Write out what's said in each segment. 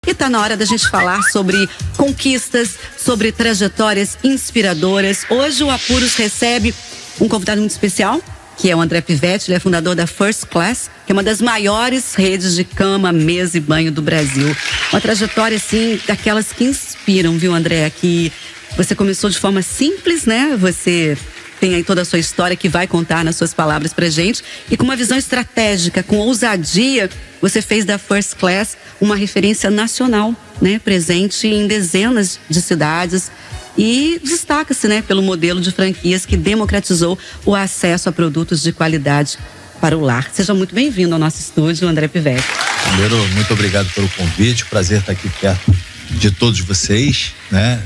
E tá na hora da gente falar sobre conquistas, sobre trajetórias inspiradoras. Hoje o Apuros recebe um convidado muito especial, que é o André Pivetti. Ele é fundador da First Class, que é uma das maiores redes de cama, mesa e banho do Brasil. Uma trajetória, assim, daquelas que inspiram, viu, André? Que você começou de forma simples, né? Você tem aí toda a sua história que vai contar nas suas palavras pra gente. E com uma visão estratégica, com ousadia, você fez da First Class uma referência nacional, né? Presente em dezenas de cidades. E destaca-se, né, pelo modelo de franquias que democratizou o acesso a produtos de qualidade para o lar. Seja muito bem-vindo ao nosso estúdio, André Pivetti. Primeiro, muito obrigado pelo convite. Prazer estar aqui perto de todos vocês, né?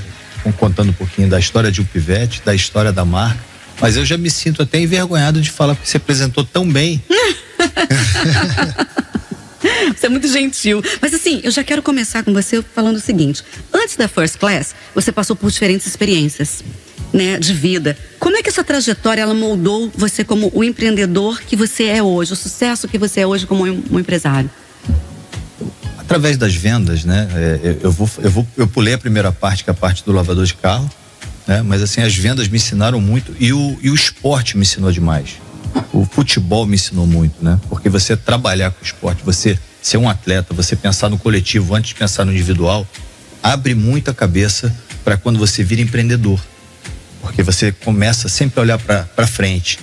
Contando um pouquinho da história de Pivetti, da história da marca. Mas eu já me sinto até envergonhado de falar, porque você apresentou tão bem. Você é muito gentil. Mas assim, eu já quero começar com você falando o seguinte. Antes da First Class, você passou por diferentes experiências, né, de vida. Como é que essa trajetória, ela moldou você como o empreendedor que você é hoje, o sucesso que você é hoje como um empresário? Através das vendas, né? Eu pulei a primeira parte, que é a parte do lavador de carro, né? Mas assim, as vendas me ensinaram muito e o esporte me ensinou demais. O futebol me ensinou muito, né? Porque você trabalhar com o esporte, você ser um atleta, você pensar no coletivo antes de pensar no individual, abre muito a cabeça para quando você vira empreendedor. Porque você começa sempre a olhar para frente.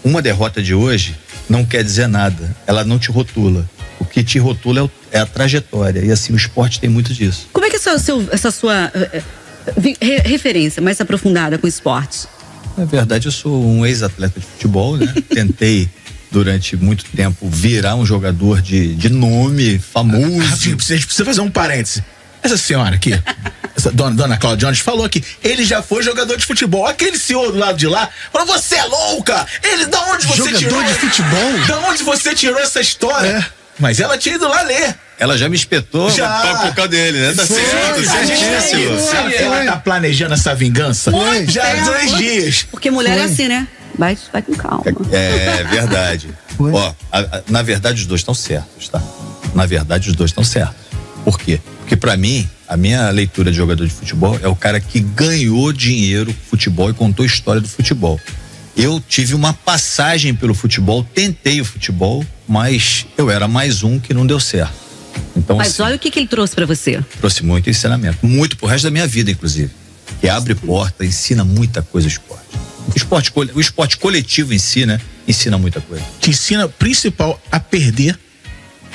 Uma derrota de hoje não quer dizer nada, ela não te rotula. O que te rotula é a trajetória, e assim o esporte tem muito disso. Como é que é essa sua referência mais aprofundada com o esporte? Na verdade, eu sou um ex-atleta de futebol, né? Tentei, durante muito tempo, virar um jogador de nome famoso. A gente precisa fazer um parêntese. Essa senhora aqui, essa dona Cláudia Jones, falou que ele já foi jogador de futebol. Aquele senhor do lado de lá falou: você é louca! Da onde você tirou? Jogador de futebol? Da onde você tirou essa história? É. Mas ela tinha ido lá ler. Ela já me espetou por causa dele, né? Ela tá planejando essa vingança já há 2 dias. Porque mulher é assim, né? Vai com calma. É verdade. Ó, na verdade os dois estão certos, tá? Na verdade os dois estão certos. Por quê? Porque pra mim, a minha leitura de jogador de futebol é o cara que ganhou dinheiro com futebol e contou a história do futebol. Eu tive uma passagem pelo futebol, tentei o futebol, mas eu era mais um que não deu certo. Então, mas assim, olha o que ele trouxe pra você. Trouxe muito ensinamento, muito pro resto da minha vida, inclusive. Que abre porta, ensina muita coisa o esporte coletivo em si, né? Ensina muita coisa. Te ensina, principal, a perder.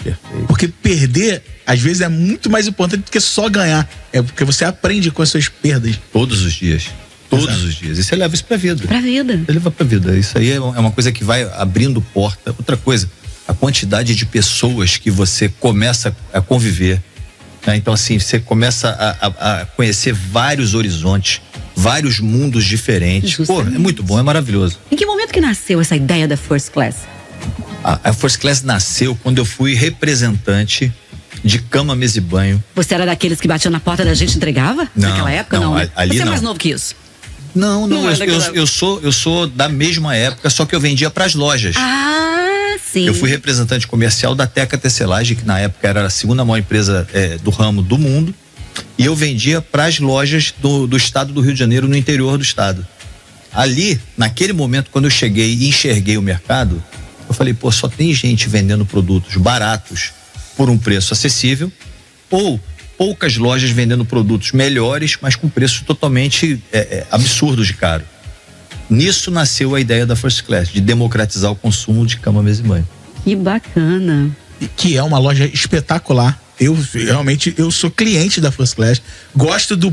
Perfeito. Porque perder, às vezes, é muito mais importante do que só ganhar. É porque você aprende com as suas perdas. Todos os dias. Todos os dias. E você leva isso pra vida. Pra vida. Você leva pra vida. Isso aí é uma coisa que vai abrindo porta. Outra coisa, a quantidade de pessoas que você começa a conviver, né? Então assim, você começa a conhecer vários horizontes, vários mundos diferentes. Justamente. Pô, é muito bom, é maravilhoso. Em que momento que nasceu essa ideia da First Class? A First Class nasceu quando eu fui representante de cama, mesa e banho. Você era daqueles que batiam na porta da gente e entregava? Não, naquela época? não, Né? ali você é não. mais novo que isso? Não, eu sou da mesma época, só que eu vendia pras lojas. Ah, sim. Eu fui representante comercial da Teca Tecelagem, que na época era a segunda maior empresa do ramo do mundo, e eu vendia pras lojas do estado do Rio de Janeiro, no interior do estado. Ali, naquele momento, quando eu cheguei e enxerguei o mercado, eu falei, pô, só tem gente vendendo produtos baratos por um preço acessível, ou poucas lojas vendendo produtos melhores, mas com preço totalmente absurdo de caro. Nisso nasceu a ideia da First Class, de democratizar o consumo de cama, mesa e banho. Que bacana. Que é uma loja espetacular. Eu sou cliente da First Class, gosto do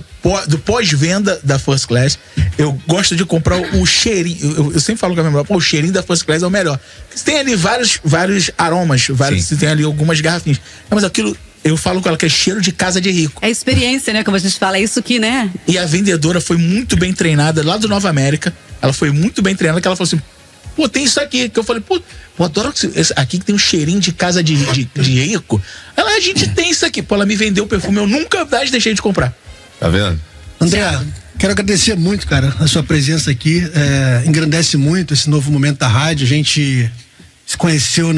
pós-venda da First Class, eu gosto de comprar o cheirinho, eu sempre falo com a minha mulher, o cheirinho da First Class é o melhor. Você tem ali vários aromas, você tem ali algumas garrafinhas, mas aquilo, eu falo com ela que é cheiro de casa de rico. É experiência, né? Como a gente fala, é isso que, né? E a vendedora foi muito bem treinada, lá do Nova América, ela foi muito bem treinada, que ela falou assim, pô, tem isso aqui, que eu falei, pô, adoro aqui que tem um cheirinho de casa de rico. Ela, a gente tem isso aqui. Pô, ela me vendeu o perfume, eu nunca mais deixei de comprar. Tá vendo? André, quero agradecer muito, cara, a sua presença aqui. Engrandece muito esse novo momento da rádio. A gente se conheceu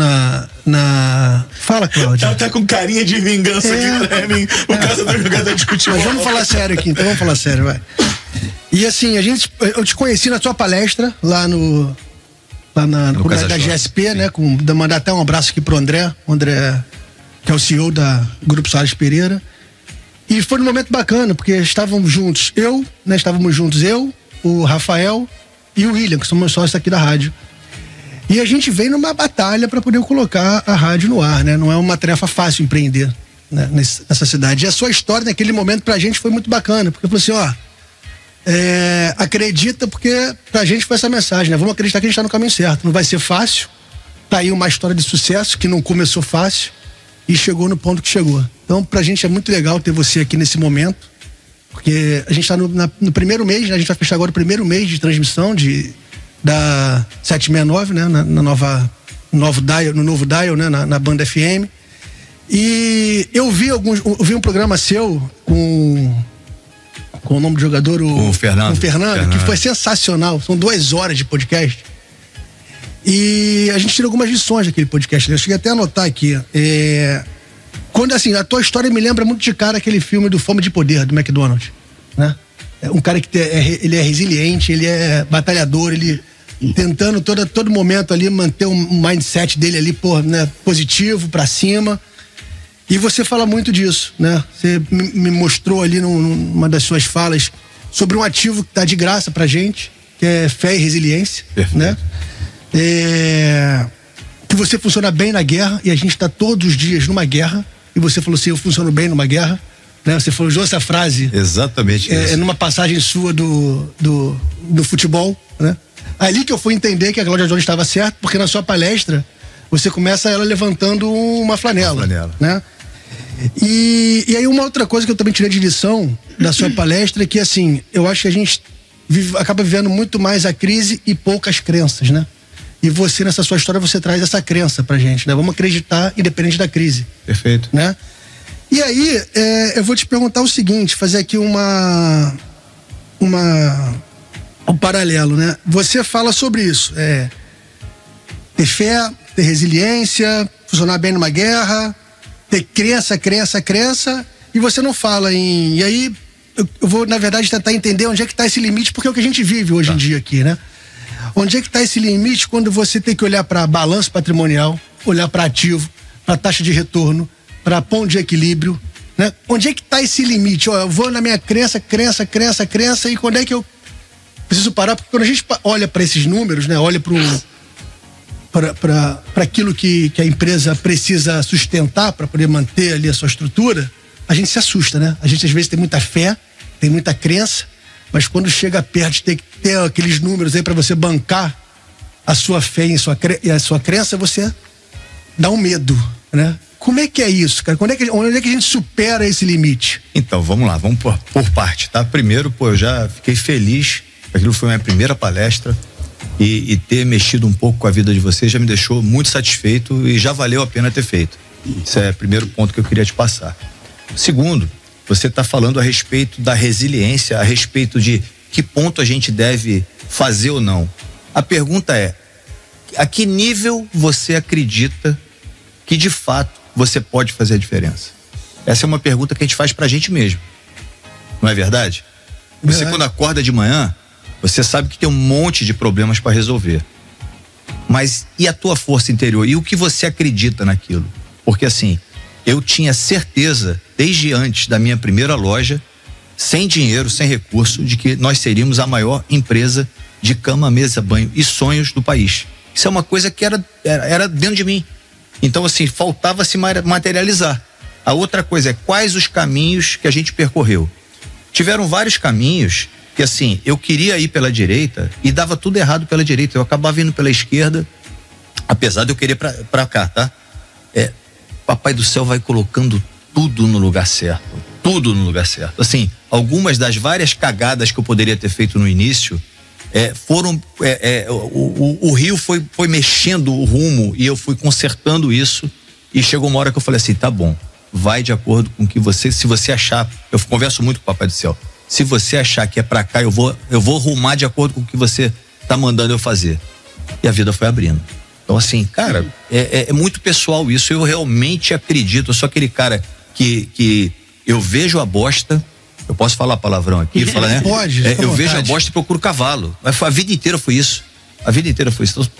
Fala, Cláudia. Ela tá com carinha de vingança aqui pra mim, por causa do jogador de futebol. Mas vamos falar sério aqui, então vamos falar sério, vai. E assim, eu te conheci na sua palestra, lá no da GSP, né? Mandar até um abraço aqui pro André, que é o CEO da Grupo Soares Pereira. E foi um momento bacana, porque estávamos juntos, eu, o Rafael e o William, que somos sócios aqui da rádio. E a gente veio numa batalha para poder colocar a rádio no ar, né? Não é uma tarefa fácil empreender, né, nessa cidade. E a sua história naquele momento pra gente foi muito bacana, porque falou assim, acredita, porque pra gente foi essa mensagem, né? Vamos acreditar que a gente tá no caminho certo. Não vai ser fácil. Tá aí uma história de sucesso que não começou fácil e chegou no ponto que chegou. Então, pra gente é muito legal ter você aqui nesse momento, porque a gente tá no primeiro mês, né? A gente vai fechar agora o primeiro mês de transmissão da 769, né? No novo dial, né? Na Banda FM. E eu vi um programa seu com o nome do jogador, o Fernando, que foi sensacional. São 2 horas de podcast. E a gente tira algumas lições daquele podcast, né? Eu cheguei até a anotar aqui. Quando, assim, a tua história me lembra muito de cara aquele filme do Fome de Poder, do McDonald's, né? É um cara que ele é resiliente, ele é batalhador, ele tentando todo momento ali manter um mindset dele ali, né, positivo, pra cima. E você fala muito disso, né? Você me mostrou ali numa das suas falas sobre um ativo que tá de graça pra gente, que é fé e resiliência. Perfeito. Né? Que você funciona bem na guerra, e a gente tá todos os dias numa guerra, e você falou assim, eu funciono bem numa guerra, né? Você falou essa frase. Exatamente isso. Numa passagem sua do futebol, né? Ali que eu fui entender que a Cláudia Jones estava certa, porque na sua palestra você começa ela levantando uma flanela. Né? E aí uma outra coisa que eu também tirei de lição da sua palestra é que, assim, eu acho que a gente acaba vivendo muito mais a crise e poucas crenças, né? E você, nessa sua história, você traz essa crença pra gente, né? Vamos acreditar independente da crise. Perfeito. Né? E aí, eu vou te perguntar o seguinte, fazer aqui um paralelo, né? Você fala sobre isso, ter fé, ter resiliência, funcionar bem numa guerra, ter crença, e você não fala em... E aí, eu vou, na verdade, tentar entender onde é que tá esse limite, porque é o que a gente vive hoje em dia aqui, né? Onde é que tá esse limite quando você tem que olhar para balanço patrimonial, olhar para ativo, para taxa de retorno, para ponto de equilíbrio, né? Onde é que tá esse limite? Eu vou na minha crença, e quando é que eu preciso parar? Porque quando a gente olha para esses números, né? Olha para aquilo que a empresa precisa sustentar para poder manter ali a sua estrutura, a gente se assusta, né? A gente às vezes tem muita fé, tem muita crença, mas quando chega perto de ter que ter aqueles números aí para você bancar a sua fé e a sua crença, você dá um medo, né? Como é que é isso, cara? Onde é que a gente supera esse limite? Então, vamos lá, vamos por parte, tá? Primeiro, eu já fiquei feliz, aquilo foi a minha primeira palestra, e ter mexido um pouco com a vida de vocês já me deixou muito satisfeito e já valeu a pena ter feito. Isso é o primeiro ponto que eu queria te passar. Segundo, você está falando a respeito da resiliência, a respeito de que ponto a gente deve fazer ou não. A pergunta é, a que nível você acredita que de fato você pode fazer a diferença? Essa é uma pergunta que a gente faz pra gente mesmo. Não é verdade? Você quando acorda de manhã, você sabe que tem um monte de problemas para resolver. Mas e a tua força interior? E o que você acredita naquilo? Porque assim, eu tinha certeza, desde antes da minha primeira loja, sem dinheiro, sem recurso, de que nós seríamos a maior empresa de cama, mesa, banho e sonhos do país. Isso é uma coisa que era dentro de mim. Então assim, faltava se materializar. A outra coisa é quais os caminhos que a gente percorreu. Tiveram vários caminhos que assim, eu queria ir pela direita e dava tudo errado pela direita, eu acabava indo pela esquerda, apesar de eu querer pra cá, tá? Papai do céu vai colocando tudo no lugar certo, assim, algumas das várias cagadas que eu poderia ter feito no início, o rio foi mexendo o rumo e eu fui consertando isso, e chegou uma hora que eu falei assim, tá bom, vai de acordo com que se você achar, eu converso muito com o Papai do Céu, se você achar que é pra cá, eu vou rumar de acordo com o que você tá mandando eu fazer. E a vida foi abrindo. Então, assim, cara, é muito pessoal isso. Eu realmente acredito. Eu sou aquele cara que eu vejo a bosta. Eu posso falar palavrão aqui? Falar, né? Pode. Eu vejo a bosta e procuro cavalo. Mas a vida inteira foi isso. A vida inteira foi isso. Então,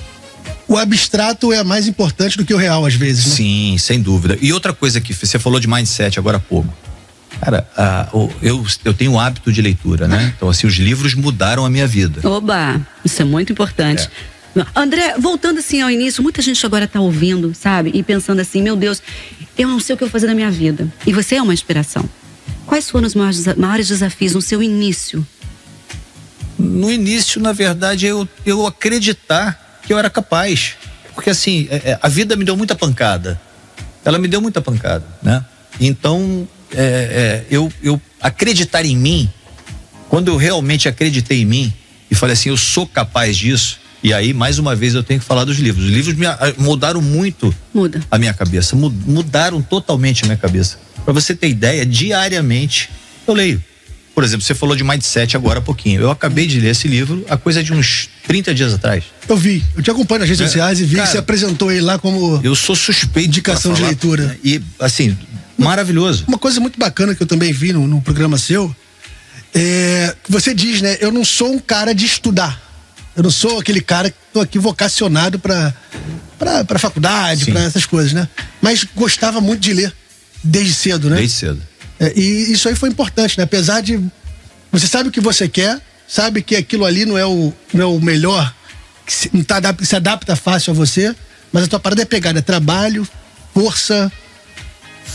o abstrato é mais importante do que o real, às vezes, né? Sim, sem dúvida. E outra coisa que você falou de mindset agora há pouco. Cara, eu tenho o hábito de leitura, né? Então, assim, os livros mudaram a minha vida. Oba, isso é muito importante. André, voltando assim ao início, muita gente agora tá ouvindo, sabe? E pensando assim, meu Deus, eu não sei o que eu vou fazer na minha vida. E você é uma inspiração. Quais foram os maiores desafios no seu início? No início, na verdade, eu acreditar que eu era capaz. Porque assim, a vida me deu muita pancada. Ela me deu muita pancada, né? Então, eu acreditar em mim, quando eu realmente acreditei em mim e falei assim, eu sou capaz disso, e aí, mais uma vez, eu tenho que falar dos livros. Os livros mudaram muito a minha cabeça, mudaram totalmente a minha cabeça. Para você ter ideia, diariamente eu leio. Por exemplo, você falou de mindset agora há pouquinho. Eu acabei de ler esse livro há coisa de uns 30 dias atrás. Eu te acompanho nas redes sociais e vi que você apresentou ele lá como... Eu sou suspeito indicação de leitura. E, assim, maravilhoso. Uma coisa muito bacana que eu também vi no programa seu, que você diz, né? Eu não sou um cara de estudar. Eu não sou aquele cara que tô aqui vocacionado pra faculdade, pra essas coisas, né? Mas gostava muito de ler, desde cedo, né? Desde cedo. E isso aí foi importante, né? Apesar de você sabe o que você quer, sabe que aquilo ali não é o melhor, que se adapta fácil a você, mas a tua parada é pegar, é trabalho, força,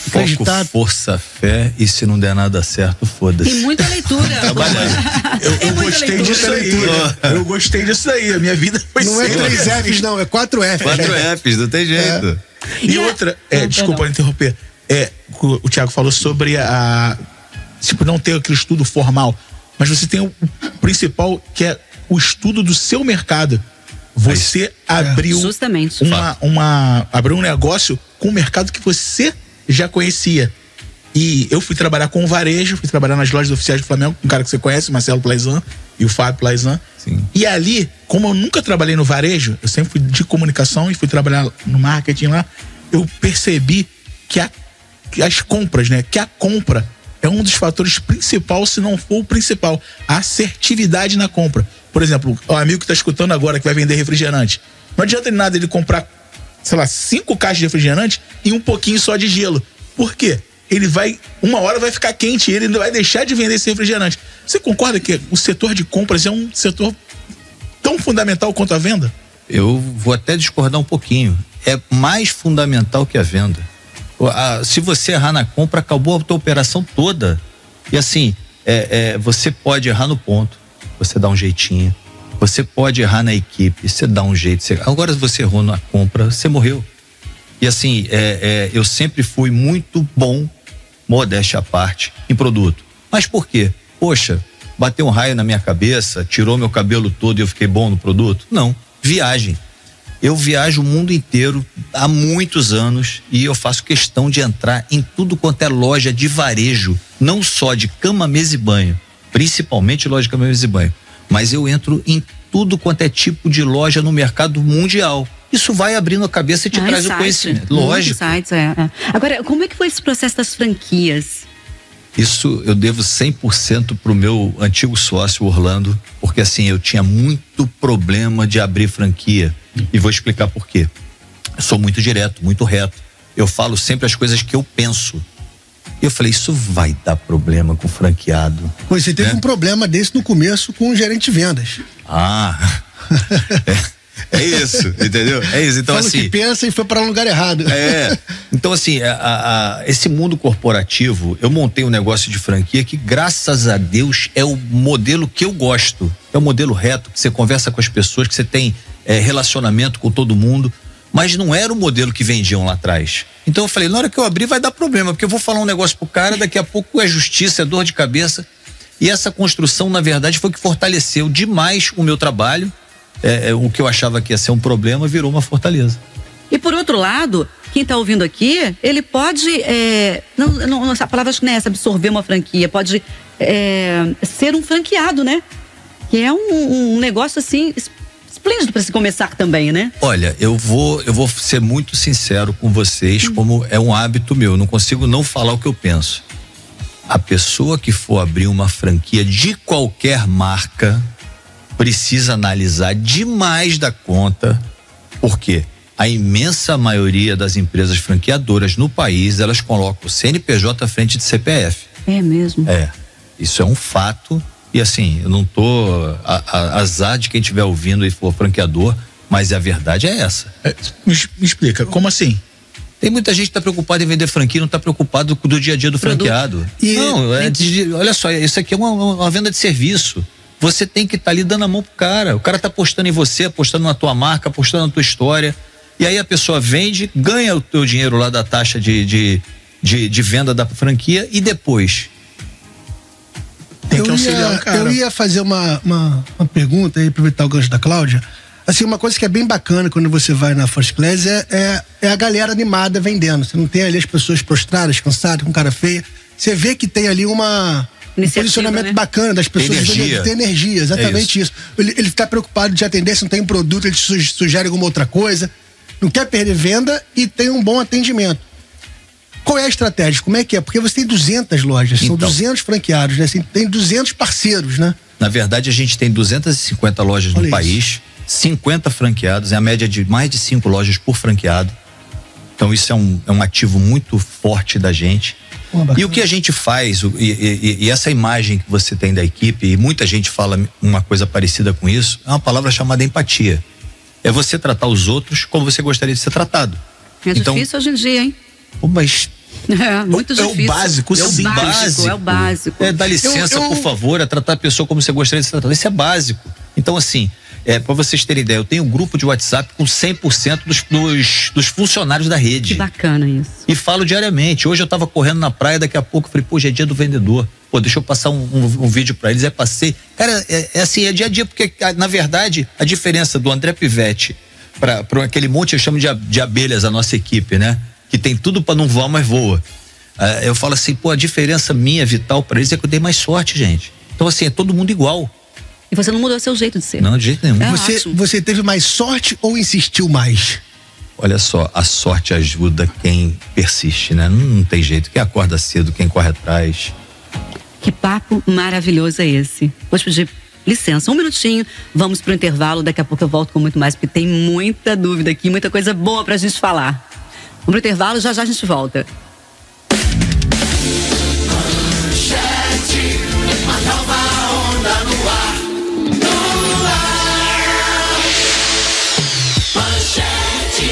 acreditar. Foco, força, fé, e se não der nada certo, foda-se. E muita leitura. Eu gostei disso aí. Eu gostei disso aí. A minha vida foi não sempre. Não é 3 Fs, não, é 4 Fs. 4 Fs, não tem jeito. E outra, desculpa interromper. O Thiago falou sobre não ter aquele estudo formal, mas você tem o principal, que é o estudo do seu mercado. Você abriu justamente abriu um negócio com um mercado que você já conhecia. E eu fui trabalhar com o varejo, fui trabalhar nas lojas oficiais do Flamengo, com um cara que você conhece, Marcelo Plaizan e o Fábio Plaizan. Sim. E ali, como eu nunca trabalhei no varejo, eu sempre fui de comunicação e fui trabalhar no marketing lá, eu percebi que as compras, né? Que a compra é um dos fatores principais, se não for o principal. A assertividade na compra. Por exemplo, o amigo que tá escutando agora, que vai vender refrigerante. Não adianta de nada ele comprar, 5 caixas de refrigerante e um pouquinho só de gelo. Por quê? Ele vai, uma hora vai ficar quente e ele não vai deixar de vender esse refrigerante. Você concorda que o setor de compras é um setor tão fundamental quanto a venda? Eu vou até discordar um pouquinho. É mais fundamental que a venda. Se você errar na compra, acabou a tua operação toda. E assim, você pode errar no ponto, você dá um jeitinho. Você pode errar na equipe, você dá um jeito. Agora, se você errou na compra, você morreu. E assim, eu sempre fui muito bom, modéstia à parte, em produto. Mas por quê? Poxa, bateu um raio na minha cabeça, tirou meu cabelo todo e eu fiquei bom no produto? Não. Viagem. Eu viajo o mundo inteiro há muitos anos e eu faço questão de entrar em tudo quanto é loja de varejo, não só de cama, mesa e banho, principalmente loja de cama, mesa e banho, mas eu entro em tudo quanto é tipo de loja no mercado mundial. Isso vai abrindo a cabeça e te traz o conhecimento. Lógico. Agora, como é que foi esse processo das franquias? Isso eu devo 100% pro meu antigo sócio, Orlando, porque assim, eu tinha muito problema de abrir franquia. E vou explicar por quê. Eu sou muito direto, muito reto. Eu falo sempre as coisas que eu penso. E eu falei, isso vai dar problema com o franqueado. Pois você teve um problema desse no começo com o gerente de vendas. É isso, entendeu? É isso. Então, fala assim, que pensa e foi para um lugar errado. Então, assim, esse mundo corporativo, eu montei um negócio de franquia que, graças a Deus, é o modelo que eu gosto. É o modelo reto, que você conversa com as pessoas, que você tem relacionamento com todo mundo. Mas não era o modelo que vendiam lá atrás. Então eu falei, na hora que eu abrir vai dar problema, porque eu vou falar um negócio pro cara, daqui a pouco é justiça, é dor de cabeça. E essa construção, na verdade, foi o que fortaleceu demais o meu trabalho. O que eu achava que ia ser um problema virou uma fortaleza. E por outro lado, quem está ouvindo aqui, ele pode, a palavra acho que não é essa, absorver uma franquia, pode ser um franqueado, né? Que é um negócio assim esplêndido para se começar também, né? Olha, eu vou ser muito sincero com vocês, como é um hábito meu, não consigo não falar o que eu penso. A pessoa que for abrir uma franquia de qualquer marca precisa analisar demais da conta, porque a imensa maioria das empresas franqueadoras no país, elas colocam o CNPJ à frente de CPF. É mesmo? Isso é um fato. E assim, eu não tô azar de quem estiver ouvindo e for franqueador, mas a verdade é essa. Me explica, como assim? Tem muita gente que tá preocupada em vender franquia, não tá preocupado do dia a dia do franqueado. Não, olha só, isso aqui é uma venda de serviço. Você tem que estar ali dando a mão pro cara. O cara tá apostando em você, apostando na tua marca, apostando na tua história. E aí a pessoa vende, ganha o teu dinheiro lá da taxa de venda da franquia e depois... Tem que auxiliar o cara. Eu ia fazer uma pergunta aí, aproveitar o gancho da Cláudia. Assim, uma coisa que é bem bacana quando você vai na First Class é a galera animada vendendo. Você não tem ali as pessoas prostradas, cansadas, com cara feia. Você vê que tem ali um posicionamento, né, bacana das pessoas. Tem energia, exatamente isso. Ele tá preocupado de atender, se não tem um produto, ele sugere alguma outra coisa. Não quer perder venda e tem um bom atendimento. Qual é a estratégia? Como é que é? Porque você tem 200 lojas, são 200 franqueados, né? Assim, tem 200 parceiros, né? Na verdade, a gente tem 250 lojas no país, 50 franqueados, é a média de mais de 5 lojas por franqueado. Então isso é um ativo muito forte da gente. E o que a gente faz, e essa imagem que você tem da equipe, e muita gente fala uma coisa parecida com isso, é uma palavra chamada empatia. É você tratar os outros como você gostaria de ser tratado. É difícil hoje em dia, hein? Mas muito difícil. É o básico, É o básico. Dá licença, por favor, é tratar a pessoa como você gostaria de ser tratado. Isso é básico. Então, assim, para vocês terem ideia, eu tenho um grupo de WhatsApp com 100% dos funcionários da rede. Que bacana isso. E falo diariamente. Hoje eu tava correndo na praia, daqui a pouco eu falei, hoje é dia do vendedor. Deixa eu passar um vídeo para eles, passei. Cara, assim, é dia a dia, porque na verdade a diferença do André Pivete para aquele monte, eu chamo de abelhas, a nossa equipe, né? Que tem tudo para não voar, mas voa. Eu falo assim, a diferença minha, vital para eles é que eu dei mais sorte, gente. Então assim, é todo mundo igual. E você não mudou o seu jeito de ser? Não, de jeito nenhum. Você teve mais sorte ou insistiu mais? Olha só, a sorte ajuda quem persiste, né? Não tem jeito, quem acorda cedo, quem corre atrás. Que papo maravilhoso é esse. Vou te pedir licença, um minutinho, vamos pro intervalo, daqui a pouco eu volto com muito mais, porque tem muita dúvida aqui, muita coisa boa pra gente falar. Vamos pro intervalo, já a gente volta. Manchete, uma nova onda no ar. Manchete,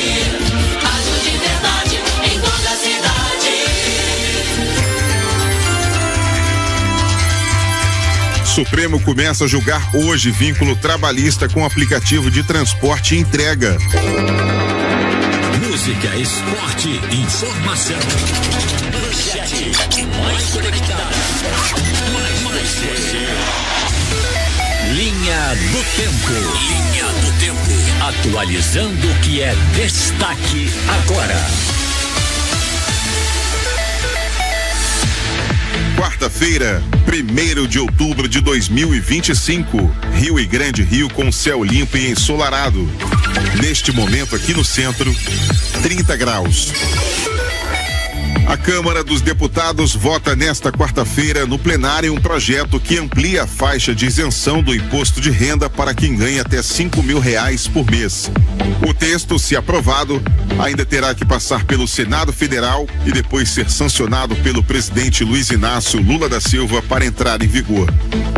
rádio de verdade em toda a cidade. Supremo começa a julgar hoje vínculo trabalhista com aplicativo de transporte e entrega. Música, esporte, informação. Manchete, mais conectada, mais você. Linha do Tempo. Linha do Tempo. Atualizando o que é destaque agora. Quarta-feira, 1º de outubro de 2025, Rio e Grande Rio com céu limpo e ensolarado. Neste momento aqui no centro, 30 graus. A Câmara dos Deputados vota nesta quarta-feira no plenário um projeto que amplia a faixa de isenção do imposto de renda para quem ganha até R$5.000 por mês. O texto, se aprovado, ainda terá que passar pelo Senado Federal e depois ser sancionado pelo presidente Luiz Inácio Lula da Silva para entrar em vigor.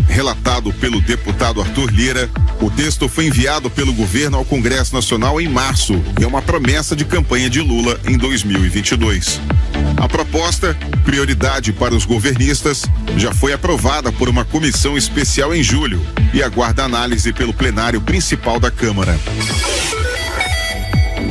Relatado pelo deputado Arthur Lira, o texto foi enviado pelo governo ao Congresso Nacional em março e é uma promessa de campanha de Lula em 2022. A proposta, prioridade para os governistas, já foi aprovada por uma comissão especial em julho e aguarda análise pelo plenário principal da Câmara.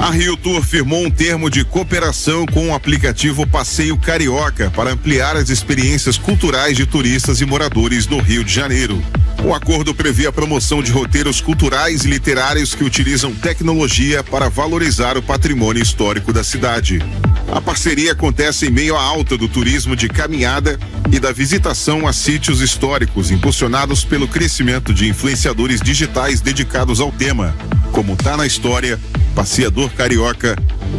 A Rio Tour firmou um termo de cooperação com o aplicativo Passeio Carioca para ampliar as experiências culturais de turistas e moradores no Rio de Janeiro. O acordo prevê a promoção de roteiros culturais e literários que utilizam tecnologia para valorizar o patrimônio histórico da cidade. A parceria acontece em meio à alta do turismo de caminhada e da visitação a sítios históricos, impulsionados pelo crescimento de influenciadores digitais dedicados ao tema, como Tá na História, Passeador Carioca,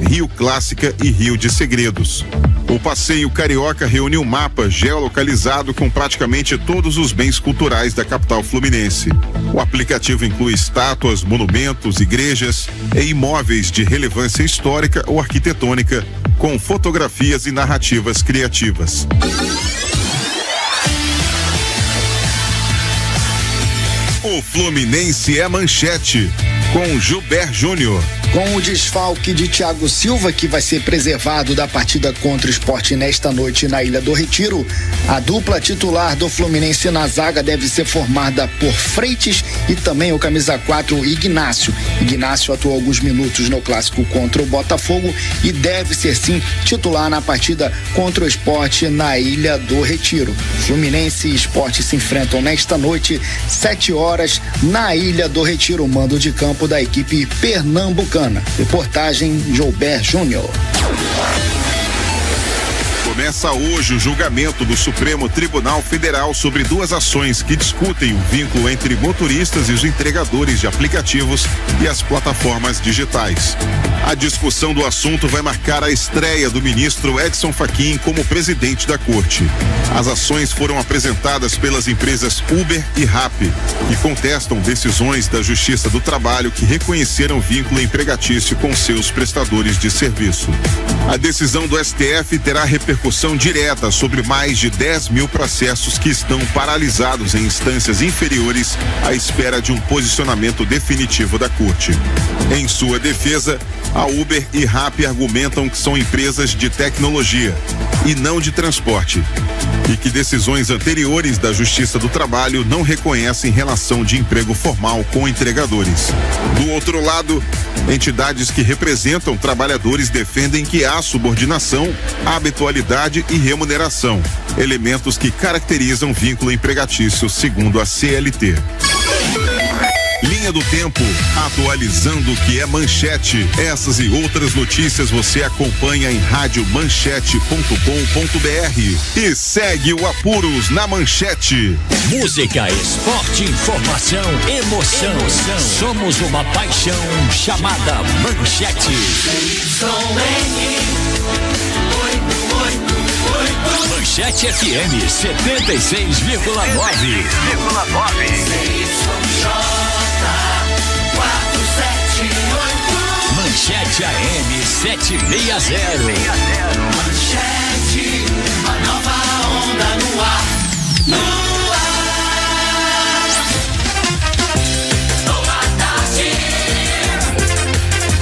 Rio Clássica e Rio de Segredos. O Passeio Carioca reúne um mapa geolocalizado com praticamente todos os bens culturais da capital fluminense. O aplicativo inclui estátuas, monumentos, igrejas e imóveis de relevância histórica ou arquitetônica, com fotografias e narrativas criativas. O Fluminense é manchete, com Gilber Júnior. Com o desfalque de Thiago Silva, que vai ser preservado da partida contra o Sport nesta noite na Ilha do Retiro, a dupla titular do Fluminense na zaga deve ser formada por Freitas e também o camisa 4 Ignácio. Ignácio atuou alguns minutos no clássico contra o Botafogo e deve ser sim titular na partida contra o Sport na Ilha do Retiro. Fluminense e Sport se enfrentam nesta noite, 7 horas, na Ilha do Retiro, mando de campo da equipe pernambucana. Reportagem Gilber Júnior. Começa hoje o julgamento do Supremo Tribunal Federal sobre duas ações que discutem o vínculo entre motoristas e os entregadores de aplicativos e as plataformas digitais. A discussão do assunto vai marcar a estreia do ministro Edson Fachin como presidente da corte. As ações foram apresentadas pelas empresas Uber e Rappi, que contestam decisões da Justiça do Trabalho que reconheceram vínculo empregatício com seus prestadores de serviço. A decisão do STF terá repercussão direta sobre mais de 10 mil processos que estão paralisados em instâncias inferiores à espera de um posicionamento definitivo da corte. Em sua defesa, a Uber e Rappi argumentam que são empresas de tecnologia e não de transporte, e que decisões anteriores da Justiça do Trabalho não reconhecem relação de emprego formal com entregadores. Do outro lado, entidades que representam trabalhadores defendem que há subordinação, habitualidade e remuneração, elementos que caracterizam vínculo empregatício segundo a CLT. Linha do Tempo, atualizando o que é manchete. Essas e outras notícias você acompanha em radiomanchete.com.br e segue o Apuros na Manchete. Música, esporte, informação, emoção. Somos uma paixão chamada Manchete. Manchete FM 76,9. Manchete AM 760. Manchete, uma nova onda no ar. No ar. Boa tarde.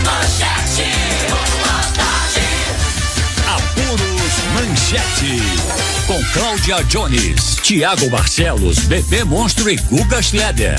Manchete, boa tarde. Apuros Manchete. Com Cláudia Jones, Thiago Barcelos, Bebê Monstro e Guga Schleder.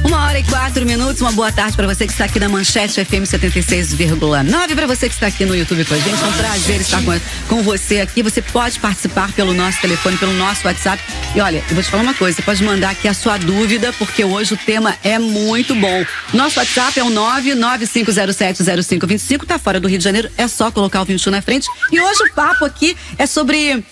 1h04, uma boa tarde para você que está aqui na Manchete FM 76,9, para você que está aqui no YouTube com a gente, é um prazer estar com você aqui. Você pode participar pelo nosso telefone, pelo nosso WhatsApp, e olha, eu vou te falar uma coisa, você pode mandar aqui a sua dúvida, porque hoje o tema é muito bom. Nosso WhatsApp é o 995070525, tá fora do Rio de Janeiro, é só colocar o 21 na frente, e hoje o papo aqui é sobre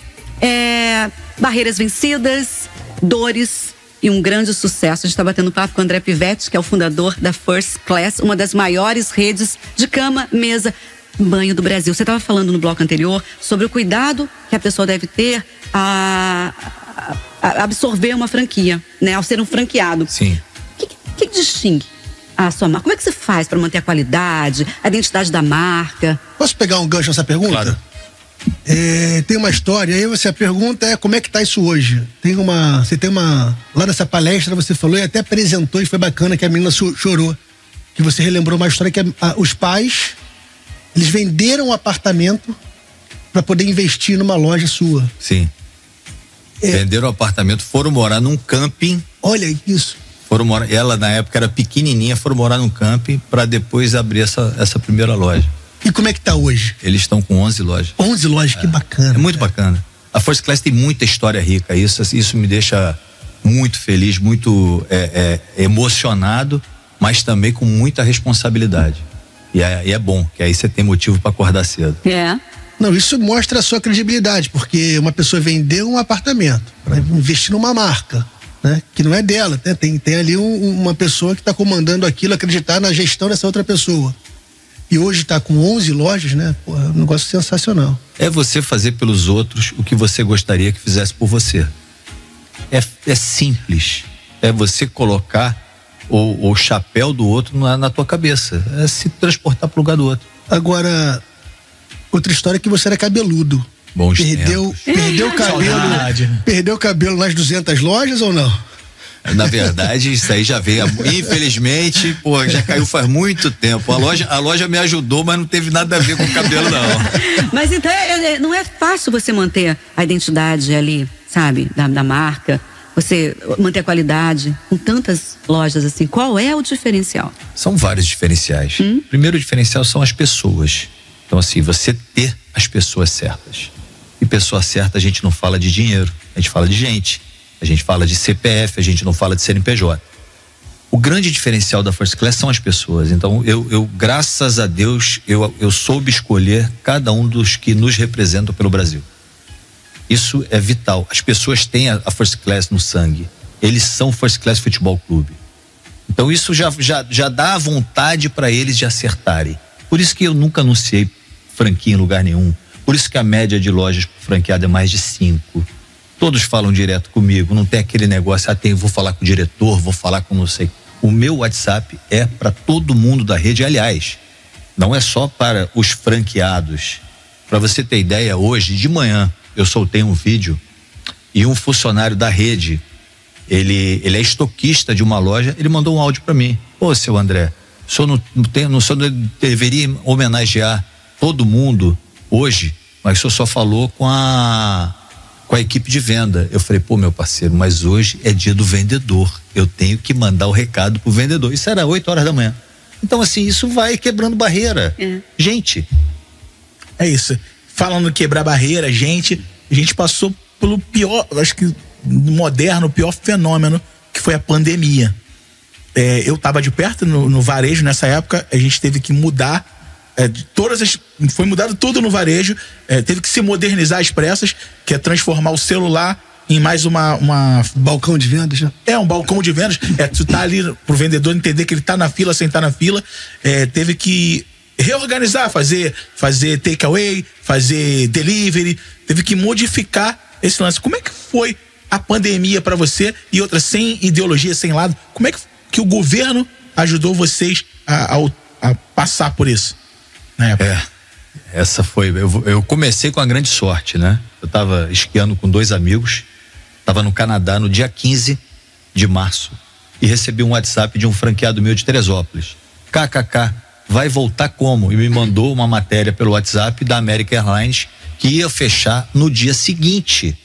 barreiras vencidas, dores e um grande sucesso. A gente está batendo papo com o André Pivetti, que é o fundador da First Class, uma das maiores redes de cama, mesa, banho do Brasil. Você estava falando no bloco anterior sobre o cuidado que a pessoa deve ter a absorver uma franquia, né? Ao ser um franqueado. Sim. O que distingue a sua marca? Como é que você faz para manter a qualidade, a identidade da marca? Posso pegar um gancho nessa pergunta? Claro. Tem uma história, aí a pergunta é como é que tá isso hoje? Lá nessa palestra você falou e até apresentou, e foi bacana que a menina chorou, que você relembrou uma história que os pais, eles venderam um apartamento para poder investir numa loja sua. Sim. Venderam o apartamento, foram morar num camping. Olha isso. Foram morar, ela na época era pequenininha, foram morar num camping para depois abrir essa primeira loja. E como é que tá hoje? Eles estão com 11 lojas. 11 lojas, que bacana. É muito bacana. A First Class tem muita história rica. Isso me deixa muito feliz, muito emocionado, mas também com muita responsabilidade. E é bom, que aí você tem motivo para acordar cedo. Não, isso mostra a sua credibilidade, porque uma pessoa vendeu um apartamento para investir numa marca, né, que não é dela, né? Tem ali uma pessoa que está comandando aquilo, acreditar na gestão dessa outra pessoa. E hoje está com 11 lojas, né? Pô, é um negócio sensacional. É você fazer pelos outros o que você gostaria que fizesse por você. É simples. É você colocar o chapéu do outro na tua cabeça. É se transportar pro lugar do outro. Agora, outra história é que você era cabeludo. Bons Perdeu o cabelo. Perdeu o cabelo nas 200 lojas ou não? Na verdade, isso aí já veio, infelizmente, pô, já caiu faz muito tempo. A loja me ajudou, mas não teve nada a ver com o cabelo, não. Mas então, não é fácil você manter a identidade ali, sabe, da marca, você manter a qualidade com tantas lojas assim. Qual é o diferencial? São vários diferenciais. Primeiro diferencial são as pessoas. Então, assim, você ter as pessoas certas. E pessoa certa, a gente não fala de dinheiro, a gente fala de gente. A gente fala de CPF, a gente não fala de CNPJ. O grande diferencial da First Class são as pessoas. Então, eu graças a Deus, eu soube escolher cada um dos que nos representam pelo Brasil. Isso é vital. As pessoas têm a First Class no sangue. Eles são First Class Futebol Clube. Então, isso já dá a vontade para eles de acertarem. Por isso que eu nunca anunciei franquia em lugar nenhum. Por isso que a média de lojas franqueada é mais de 5. Todos falam direto comigo, não tem aquele negócio, vou falar com o diretor, vou falar com não sei. O meu WhatsApp é para todo mundo da rede, aliás, não é só para os franqueados. Para você ter ideia, hoje de manhã eu soltei um vídeo e um funcionário da rede, ele é estoquista de uma loja, ele mandou um áudio para mim. Ô, seu André, o senhor não deveria homenagear todo mundo hoje, mas o senhor só falou com a equipe de venda. Eu falei, pô, meu parceiro, mas hoje é dia do vendedor. Eu tenho que mandar o recado pro vendedor. Isso era 8 horas da manhã. Então, assim, isso vai quebrando barreira. Gente. É isso. Falando quebrar barreira, a gente passou pelo pior, acho que moderno, o pior fenômeno, que foi a pandemia. Eu tava de perto no varejo nessa época, a gente teve que mudar foi mudado tudo no varejo, teve que se modernizar as pressas, que é transformar o celular em mais uma balcão de vendas, né? Um balcão de vendas. Tu tá ali pro vendedor entender que ele tá na fila sem estar na fila. Teve que reorganizar, fazer takeaway, fazer delivery, teve que modificar esse lance. Como é que foi a pandemia para você? E outra, sem ideologia, sem lado, como é que o governo ajudou vocês a passar por isso? Essa foi, eu comecei com a grande sorte, né? Eu tava esquiando com 2 amigos, tava no Canadá no dia 15 de março e recebi um WhatsApp de um franqueado meu de Teresópolis. KKK, vai voltar como? E me mandou uma matéria pelo WhatsApp da American Airlines que ia fechar no dia seguinte.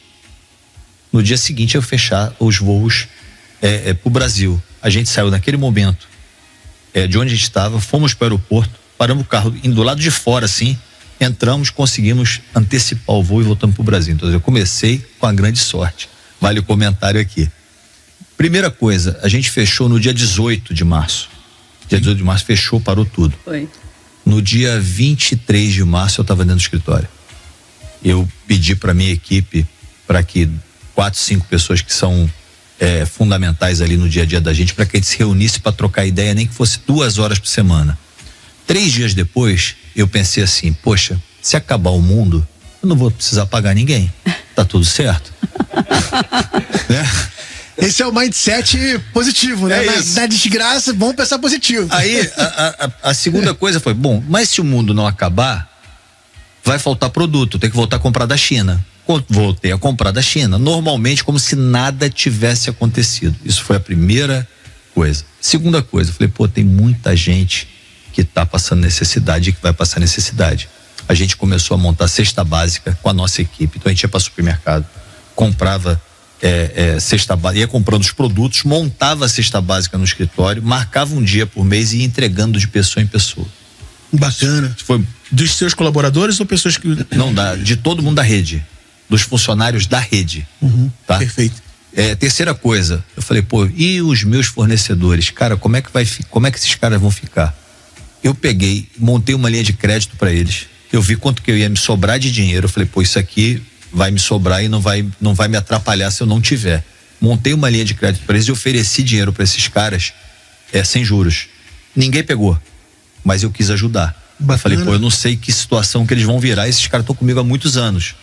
No dia seguinte eu fechar os voos pro Brasil. A gente saiu naquele momento de onde a gente estava, fomos para o aeroporto, paramos o carro do lado de fora, assim, entramos, conseguimos antecipar o voo e voltamos pro Brasil. Então eu comecei com a grande sorte. Vale o comentário aqui. Primeira coisa, a gente fechou no dia 18 de março. Dia 18 de março fechou, parou tudo. Foi. No dia 23 de março eu estava dentro do escritório. Eu pedi para minha equipe, para que 4, 5 pessoas que são fundamentais ali no dia a dia da gente, para que a gente se reunisse para trocar ideia, nem que fosse 2 horas por semana. 3 dias depois, eu pensei assim, poxa, se acabar o mundo, eu não vou precisar pagar ninguém. Tá tudo certo. Né? Esse é o mindset positivo, né? Na desgraça, vamos pensar positivo. Aí, a segunda coisa foi, bom, mas se o mundo não acabar, vai faltar produto, tem que voltar a comprar da China. Voltei a comprar da China, normalmente como se nada tivesse acontecido. Isso foi a primeira coisa. Segunda coisa, falei, pô, tem muita gente que tá passando necessidade e que vai passar necessidade. A gente começou a montar cesta básica com a nossa equipe. Então a gente ia para o supermercado, comprava cesta básica, ia comprando os produtos, montava a cesta básica no escritório, marcava um dia por mês e ia entregando de pessoa em pessoa. Bacana. Foi dos seus colaboradores ou pessoas que... Não, de todo mundo da rede, dos funcionários da rede. Tá? Perfeito. Terceira coisa, eu falei, pô, e os meus fornecedores? Cara, como é que esses caras vão ficar? Eu peguei, montei uma linha de crédito para eles, eu vi quanto que eu ia me sobrar de dinheiro. Eu falei, pô, isso aqui vai me sobrar e não vai me atrapalhar se eu não tiver. Montei uma linha de crédito para eles e ofereci dinheiro para esses caras sem juros. Ninguém pegou, mas eu quis ajudar. Eu falei, pô, eu não sei que situação que eles vão virar. Esses caras estão comigo há muitos anos.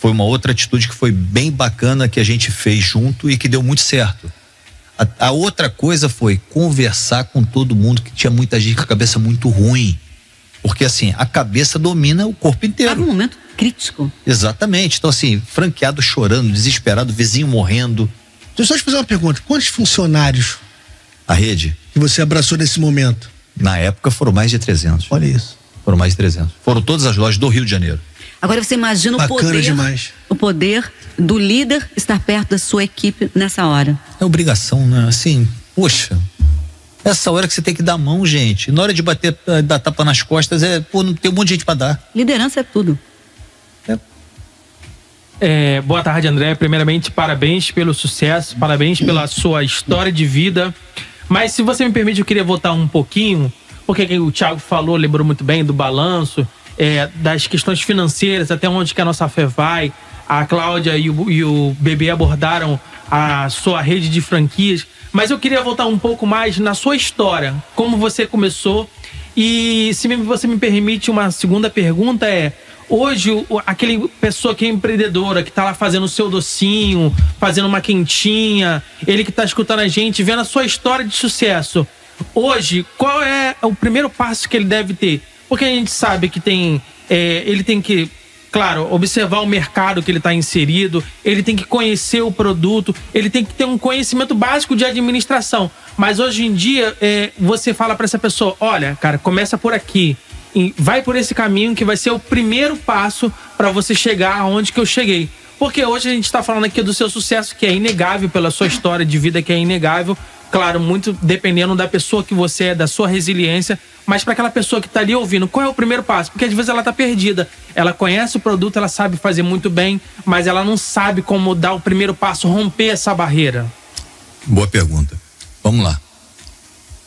Foi uma outra atitude que foi bem bacana que a gente fez junto e que deu muito certo. A outra coisa foi conversar com todo mundo, que tinha muita gente com a cabeça muito ruim. Porque assim, a cabeça domina o corpo inteiro. Estava um momento crítico. Exatamente. Então assim, franqueado chorando, desesperado, vizinho morrendo. Deixa eu só te fazer uma pergunta. Quantos funcionários A rede, que você abraçou nesse momento? na época, foram mais de 300. Olha isso. Foram mais de 300. Foram todas as lojas do Rio de Janeiro. Agora você imagina Bacana demais. o poder do líder estar perto da sua equipe nessa hora. É obrigação, né? Assim, poxa, essa hora que você tem que dar a mão, gente. Na hora de dar tapa nas costas, não tem um monte de gente pra dar. Liderança é tudo. Boa tarde, André. Primeiramente, parabéns pelo sucesso, parabéns pela sua história de vida. Mas se você me permite, eu queria voltar um pouquinho, porque o Thiago falou, lembrou muito bem do balanço, das questões financeiras, até onde que a nossa fé vai. A Cláudia e o Bebê abordaram a sua rede de franquias. Mas eu queria voltar um pouco mais na sua história, como você começou. E se você me permite, uma segunda pergunta hoje, aquele pessoa que é empreendedora, que tá lá fazendo o seu docinho, fazendo uma quentinha, ele que tá escutando a gente, vendo a sua história de sucesso, hoje, qual é o primeiro passo que ele deve ter? Porque a gente sabe que ele tem que, claro, observar o mercado que ele está inserido, ele tem que conhecer o produto, ele tem que ter um conhecimento básico de administração. Mas hoje em dia, você fala para essa pessoa, olha, cara, começa por aqui, vai por esse caminho que vai ser o primeiro passo para você chegar aonde que eu cheguei. Porque hoje a gente está falando aqui do seu sucesso, que é inegável, pela sua história de vida, que é inegável. Claro, muito dependendo da pessoa que você é, da sua resiliência. Mas para aquela pessoa que está ali ouvindo, qual é o primeiro passo? Porque às vezes ela está perdida. Ela conhece o produto, ela sabe fazer muito bem, mas ela não sabe como dar o primeiro passo, romper essa barreira. Boa pergunta. Vamos lá.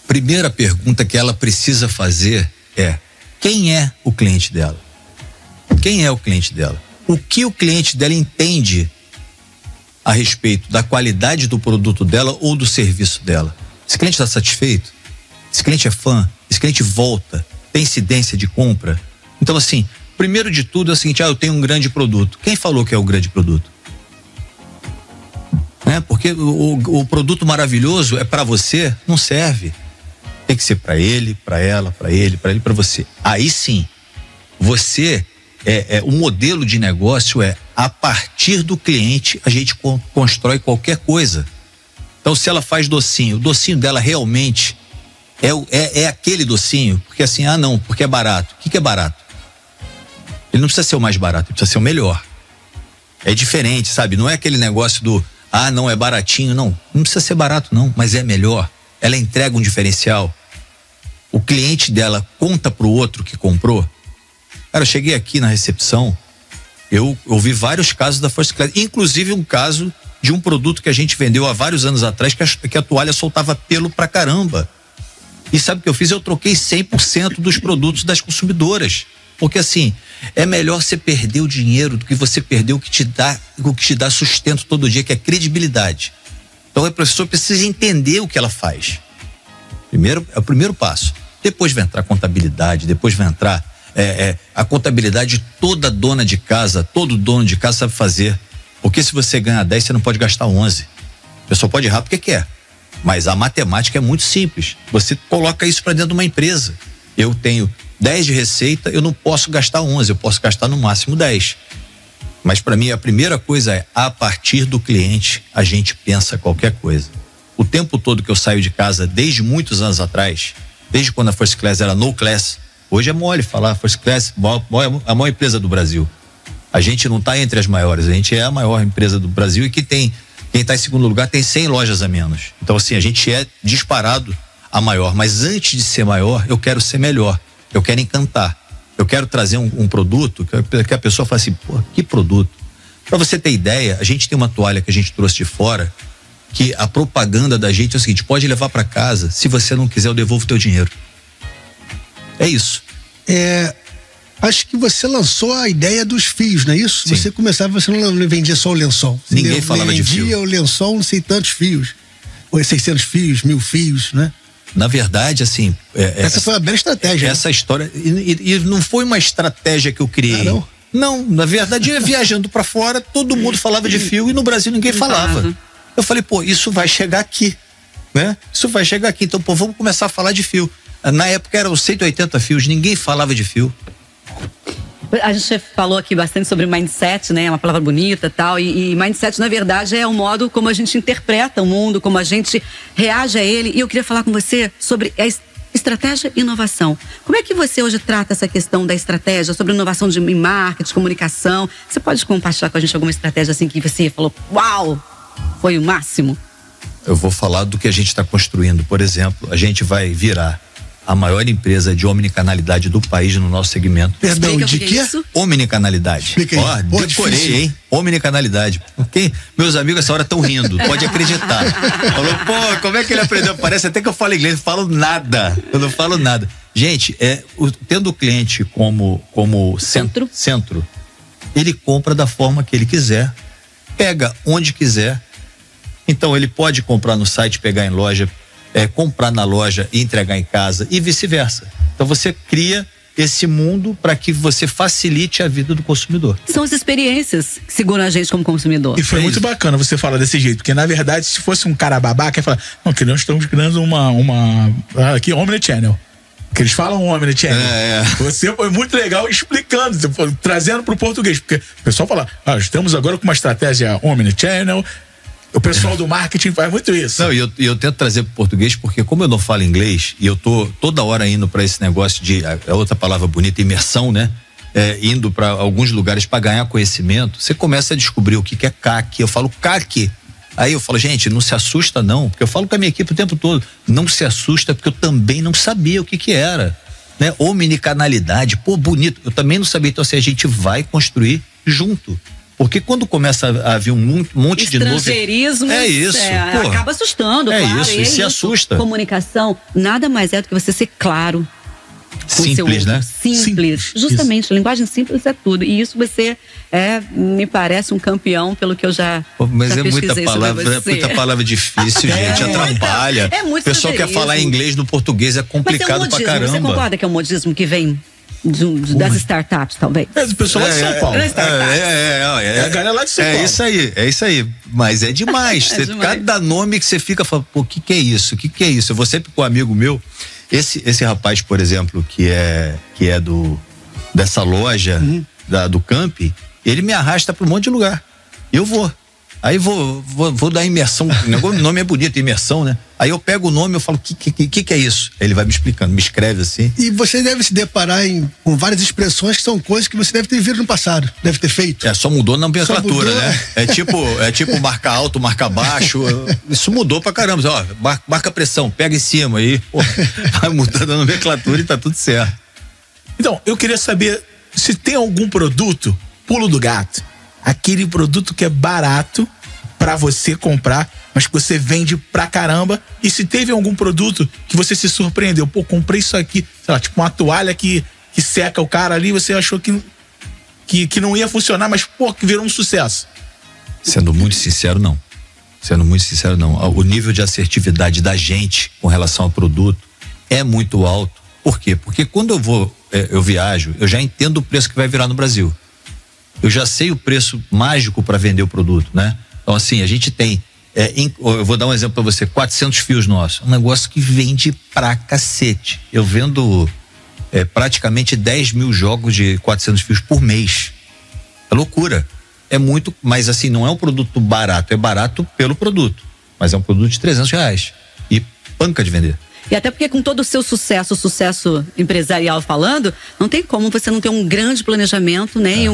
Primeira pergunta que ela precisa fazer é: quem é o cliente dela? Quem é o cliente dela? O que o cliente dela entende a respeito da qualidade do produto dela ou do serviço dela? Esse cliente está satisfeito? Esse cliente é fã? Esse cliente volta? Tem incidência de compra? Então, assim, primeiro de tudo é o seguinte: eu tenho um grande produto. Quem falou que é o grande produto? Porque o produto maravilhoso é para você, não serve. Tem que ser para ele, para ela, para ele, para você. Aí sim, você o modelo de negócio a partir do cliente a gente constrói qualquer coisa. Então, se ela faz docinho, o docinho dela realmente é aquele docinho, porque assim, não, porque é barato. O que é barato? Ele não precisa ser o mais barato, ele precisa ser o melhor. É diferente, sabe? Não é aquele negócio do, não é baratinho, não precisa ser barato não, mas é melhor. Ela entrega um diferencial. O cliente dela conta pro outro que comprou. Cara, eu cheguei aqui na recepção, eu ouvi vários casos da First Class, inclusive um caso de um produto que a gente vendeu há vários anos atrás, que a toalha soltava pelo pra caramba. E sabe o que eu fiz? Eu troquei 100% dos produtos das consumidoras. Porque assim, é melhor você perder o dinheiro do que você perder o que te dá sustento todo dia, que é credibilidade. Então a pessoa precisa entender o que ela faz. Primeiro, é o primeiro passo. Depois vai entrar a contabilidade, depois vai entrar a contabilidade. Toda dona de casa, todo dono de casa sabe fazer. Porque se você ganha 10, você não pode gastar 11. A pessoa pode errar porque quer. Mas a matemática é muito simples. Você coloca isso para dentro de uma empresa. Eu tenho 10 de receita, eu não posso gastar 11, eu posso gastar no máximo 10. Mas para mim a primeira coisa é, a partir do cliente a gente pensa qualquer coisa. O tempo todo que eu saio de casa, desde muitos anos atrás, desde quando a First Class era no class, hoje é mole falar First Class, a maior empresa do Brasil. A gente não está entre as maiores, a gente é a maior empresa do Brasil e que tem, quem está em segundo lugar tem 100 lojas a menos. Então assim, a gente é disparado a maior, mas antes de ser maior, eu quero ser melhor, eu quero encantar, eu quero trazer um produto que a pessoa fala assim, pô, que produto? Para você ter ideia, a gente tem uma toalha que a gente trouxe de fora, que a propaganda da gente é o seguinte: pode levar para casa, se você não quiser eu devolvo o teu dinheiro. É isso. Acho que você lançou a ideia dos fios, não é isso? Sim. Você começava, você não vendia só o lençol. Você Ninguém falava de fio. vendia o lençol, não sei tantos fios. Ou 600 fios, 1000 fios, né? Na verdade, assim... Essa foi uma bela estratégia. Essa história... E não foi uma estratégia que eu criei. Ah, não? Não, na verdade, eu ia viajando pra fora, todo mundo falava de fio e no Brasil ninguém falava. Eu falei, pô, isso vai chegar aqui, né? Isso vai chegar aqui, então, pô, vamos começar a falar de fio. Na época eram 180 fios, ninguém falava de fio. A gente falou aqui bastante sobre mindset, né? Uma palavra bonita e tal. E mindset, na verdade, é o modo como a gente interpreta o mundo, como a gente reage a ele. E eu queria falar com você sobre estratégia e inovação. Como é que você hoje trata essa questão da estratégia, sobre inovação em marketing, comunicação? Você pode compartilhar com a gente alguma estratégia assim que você falou, uau, foi o máximo? Eu vou falar do que a gente está construindo. Por exemplo, a gente vai virar a maior empresa de omnicanalidade do país no nosso segmento. Perdão, de quê? Omnicanalidade. Explica aí. Ó, Pô, decorei, difícil. hein? Omnicanalidade. Meus amigos essa hora estão rindo, pode acreditar. Falou, pô, como é que ele aprendeu? Parece até que eu falo inglês, não falo nada. Eu não falo nada. Gente, tendo o cliente como centro, ele compra da forma que ele quiser, pega onde quiser. Então ele pode comprar no site, pegar em loja, comprar na loja e entregar em casa e vice-versa. Então você cria esse mundo para que você facilite a vida do consumidor. São as experiências que seguram a gente como consumidor. E foi muito bacana você falar desse jeito, porque na verdade, se fosse um cara babaca, ia falar, não, que nós estamos criando aqui, Omnichannel. Que eles falam Omnichannel. Você foi muito legal explicando, trazendo pro português, porque o pessoal fala, estamos agora com uma estratégia Omnichannel. O pessoal do marketing faz muito isso. Não, e eu tento trazer pro português porque como eu não falo inglês e eu tô toda hora indo para esse negócio de, a outra palavra bonita, imersão, né? Indo para alguns lugares para ganhar conhecimento, você começa a descobrir o que é CAC. Eu falo CAC. Aí eu falo, gente, não se assusta não, porque eu falo com a minha equipe o tempo todo, não se assusta porque eu também não sabia o que era, né? Omnicanalidade, pô, bonito, eu também não sabia, então assim, a gente vai construir junto. Porque quando começa a vir um monte de novo. Estrangeirismo. É isso. Acaba assustando, claro. Isso, e se assusta. Comunicação nada mais é do que você ser claro. Simples, né? Simples. Justamente, isso. Linguagem simples é tudo. E isso você me parece um campeão pelo que eu já. Mas já é muita palavra difícil, gente. Atrapalha. É muito o pessoal quer falar inglês no portuês, é complicado pra caramba. Você concorda que é um modismo que vem das startups, talvez? É do pessoal lá de São Paulo. É a galera lá de São Paulo. É isso aí. Mas é demais. Cada nome que você fica, fala, pô, o que é isso? O que é isso? Eu vou sempre com um amigo meu, esse rapaz, por exemplo, que é dessa loja do Camp, ele me arrasta pra um monte de lugar. Eu vou. Aí vou dar imersão. O nome é bonito, imersão, né? Aí eu pego o nome e eu falo, o que é isso? Aí ele vai me explicando, me escreve assim. E você deve se deparar com várias expressões que são coisas que você deve ter visto no passado, deve ter feito. Só mudou na nomenclatura, né? É tipo marca alto, marca baixo. Isso mudou pra caramba. Ó, marca pressão, pega em cima aí. Pô, vai mudando a nomenclatura e tá tudo certo. Então, eu queria saber se tem algum produto, pulo do gato. Aquele produto que é barato pra você comprar, mas que você vende pra caramba. E se teve algum produto que você se surpreendeu, pô, comprei isso aqui, sei lá, tipo uma toalha que seca o cara ali, você achou que não ia funcionar, mas pô, que virou um sucesso. Sendo muito sincero, não. O nível de assertividade da gente com relação ao produto é muito alto. Por quê? Porque quando eu viajo, eu já entendo o preço que vai virar no Brasil. Eu já sei o preço mágico para vender o produto, né? Então assim, a gente tem, eu vou dar um exemplo para você, 400 fios nossos, um negócio que vende pra cacete. Eu vendo praticamente 10 mil jogos de 400 fios por mês. É loucura. É muito, mas assim, não é um produto barato, é barato pelo produto, mas é um produto de R$300 e panca de vender. E até porque com todo o seu sucesso empresarial falando, não tem como você não ter um grande planejamento, né? E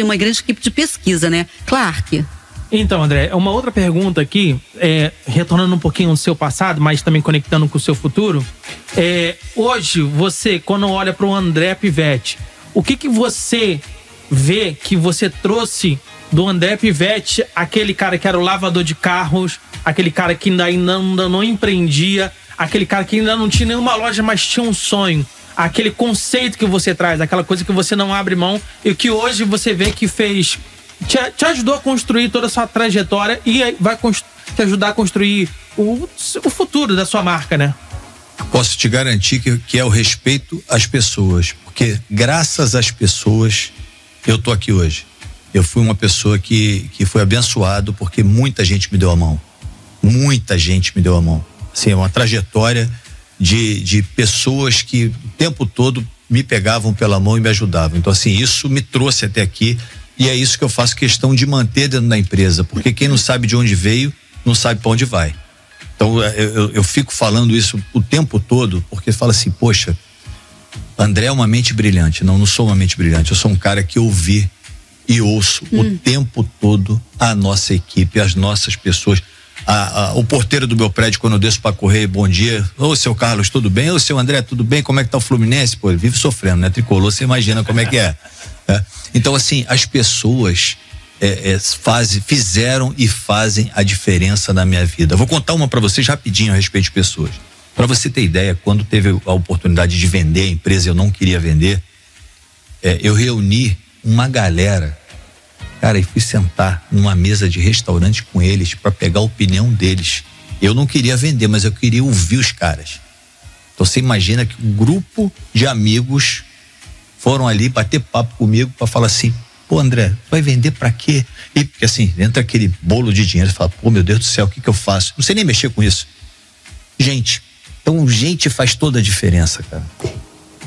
uma grande equipe de pesquisa, né? Clark. Então, André, uma outra pergunta aqui, retornando um pouquinho no seu passado, mas também conectando com o seu futuro. Hoje, você, quando olha para o André Pivete, o que você vê que você trouxe do André Pivete, aquele cara que era o lavador de carros, aquele cara que ainda não empreendia, aquele cara que ainda não tinha nenhuma loja, mas tinha um sonho. aquele conceito que você traz, aquela coisa que você não abre mão e que hoje você vê que fez, te ajudou a construir toda a sua trajetória e vai te ajudar a construir o futuro da sua marca, né? Posso te garantir que é o respeito às pessoas, porque graças às pessoas eu tô aqui hoje. Eu fui uma pessoa que foi abençoado porque muita gente me deu a mão. Muita gente me deu a mão. Assim, é uma trajetória de pessoas que o tempo todo me pegavam pela mão e me ajudavam. Então, assim, isso me trouxe até aqui e é isso que eu faço questão de manter dentro da empresa, porque quem não sabe de onde veio, não sabe para onde vai. Então, eu fico falando isso o tempo todo, porque fala assim, poxa, André é uma mente brilhante. Não sou uma mente brilhante, eu sou um cara que ouvi e ouço o tempo todo a nossa equipe, as nossas pessoas. O porteiro do meu prédio, quando eu desço pra correr, bom dia, ô seu Carlos, tudo bem? Ô seu André, tudo bem? Como é que tá o Fluminense? Pô, ele vive sofrendo, né? Tricolor, você imagina como é que é. Então, assim, as pessoas fizeram e fazem a diferença na minha vida. Vou contar uma pra vocês rapidinho a respeito de pessoas. Pra você ter ideia, quando teve a oportunidade de vender a empresa, eu não queria vender, eu reuni uma galera, cara, e fui sentar numa mesa de restaurante com eles para pegar a opinião deles. Eu não queria vender, mas eu queria ouvir os caras. Então você imagina que um grupo de amigos foram ali bater papo comigo para falar assim, pô André, vai vender pra quê? E porque assim, entra aquele bolo de dinheiro, você fala, pô meu Deus do céu, o que eu faço? Não sei nem mexer com isso. Gente, então gente faz toda a diferença, cara.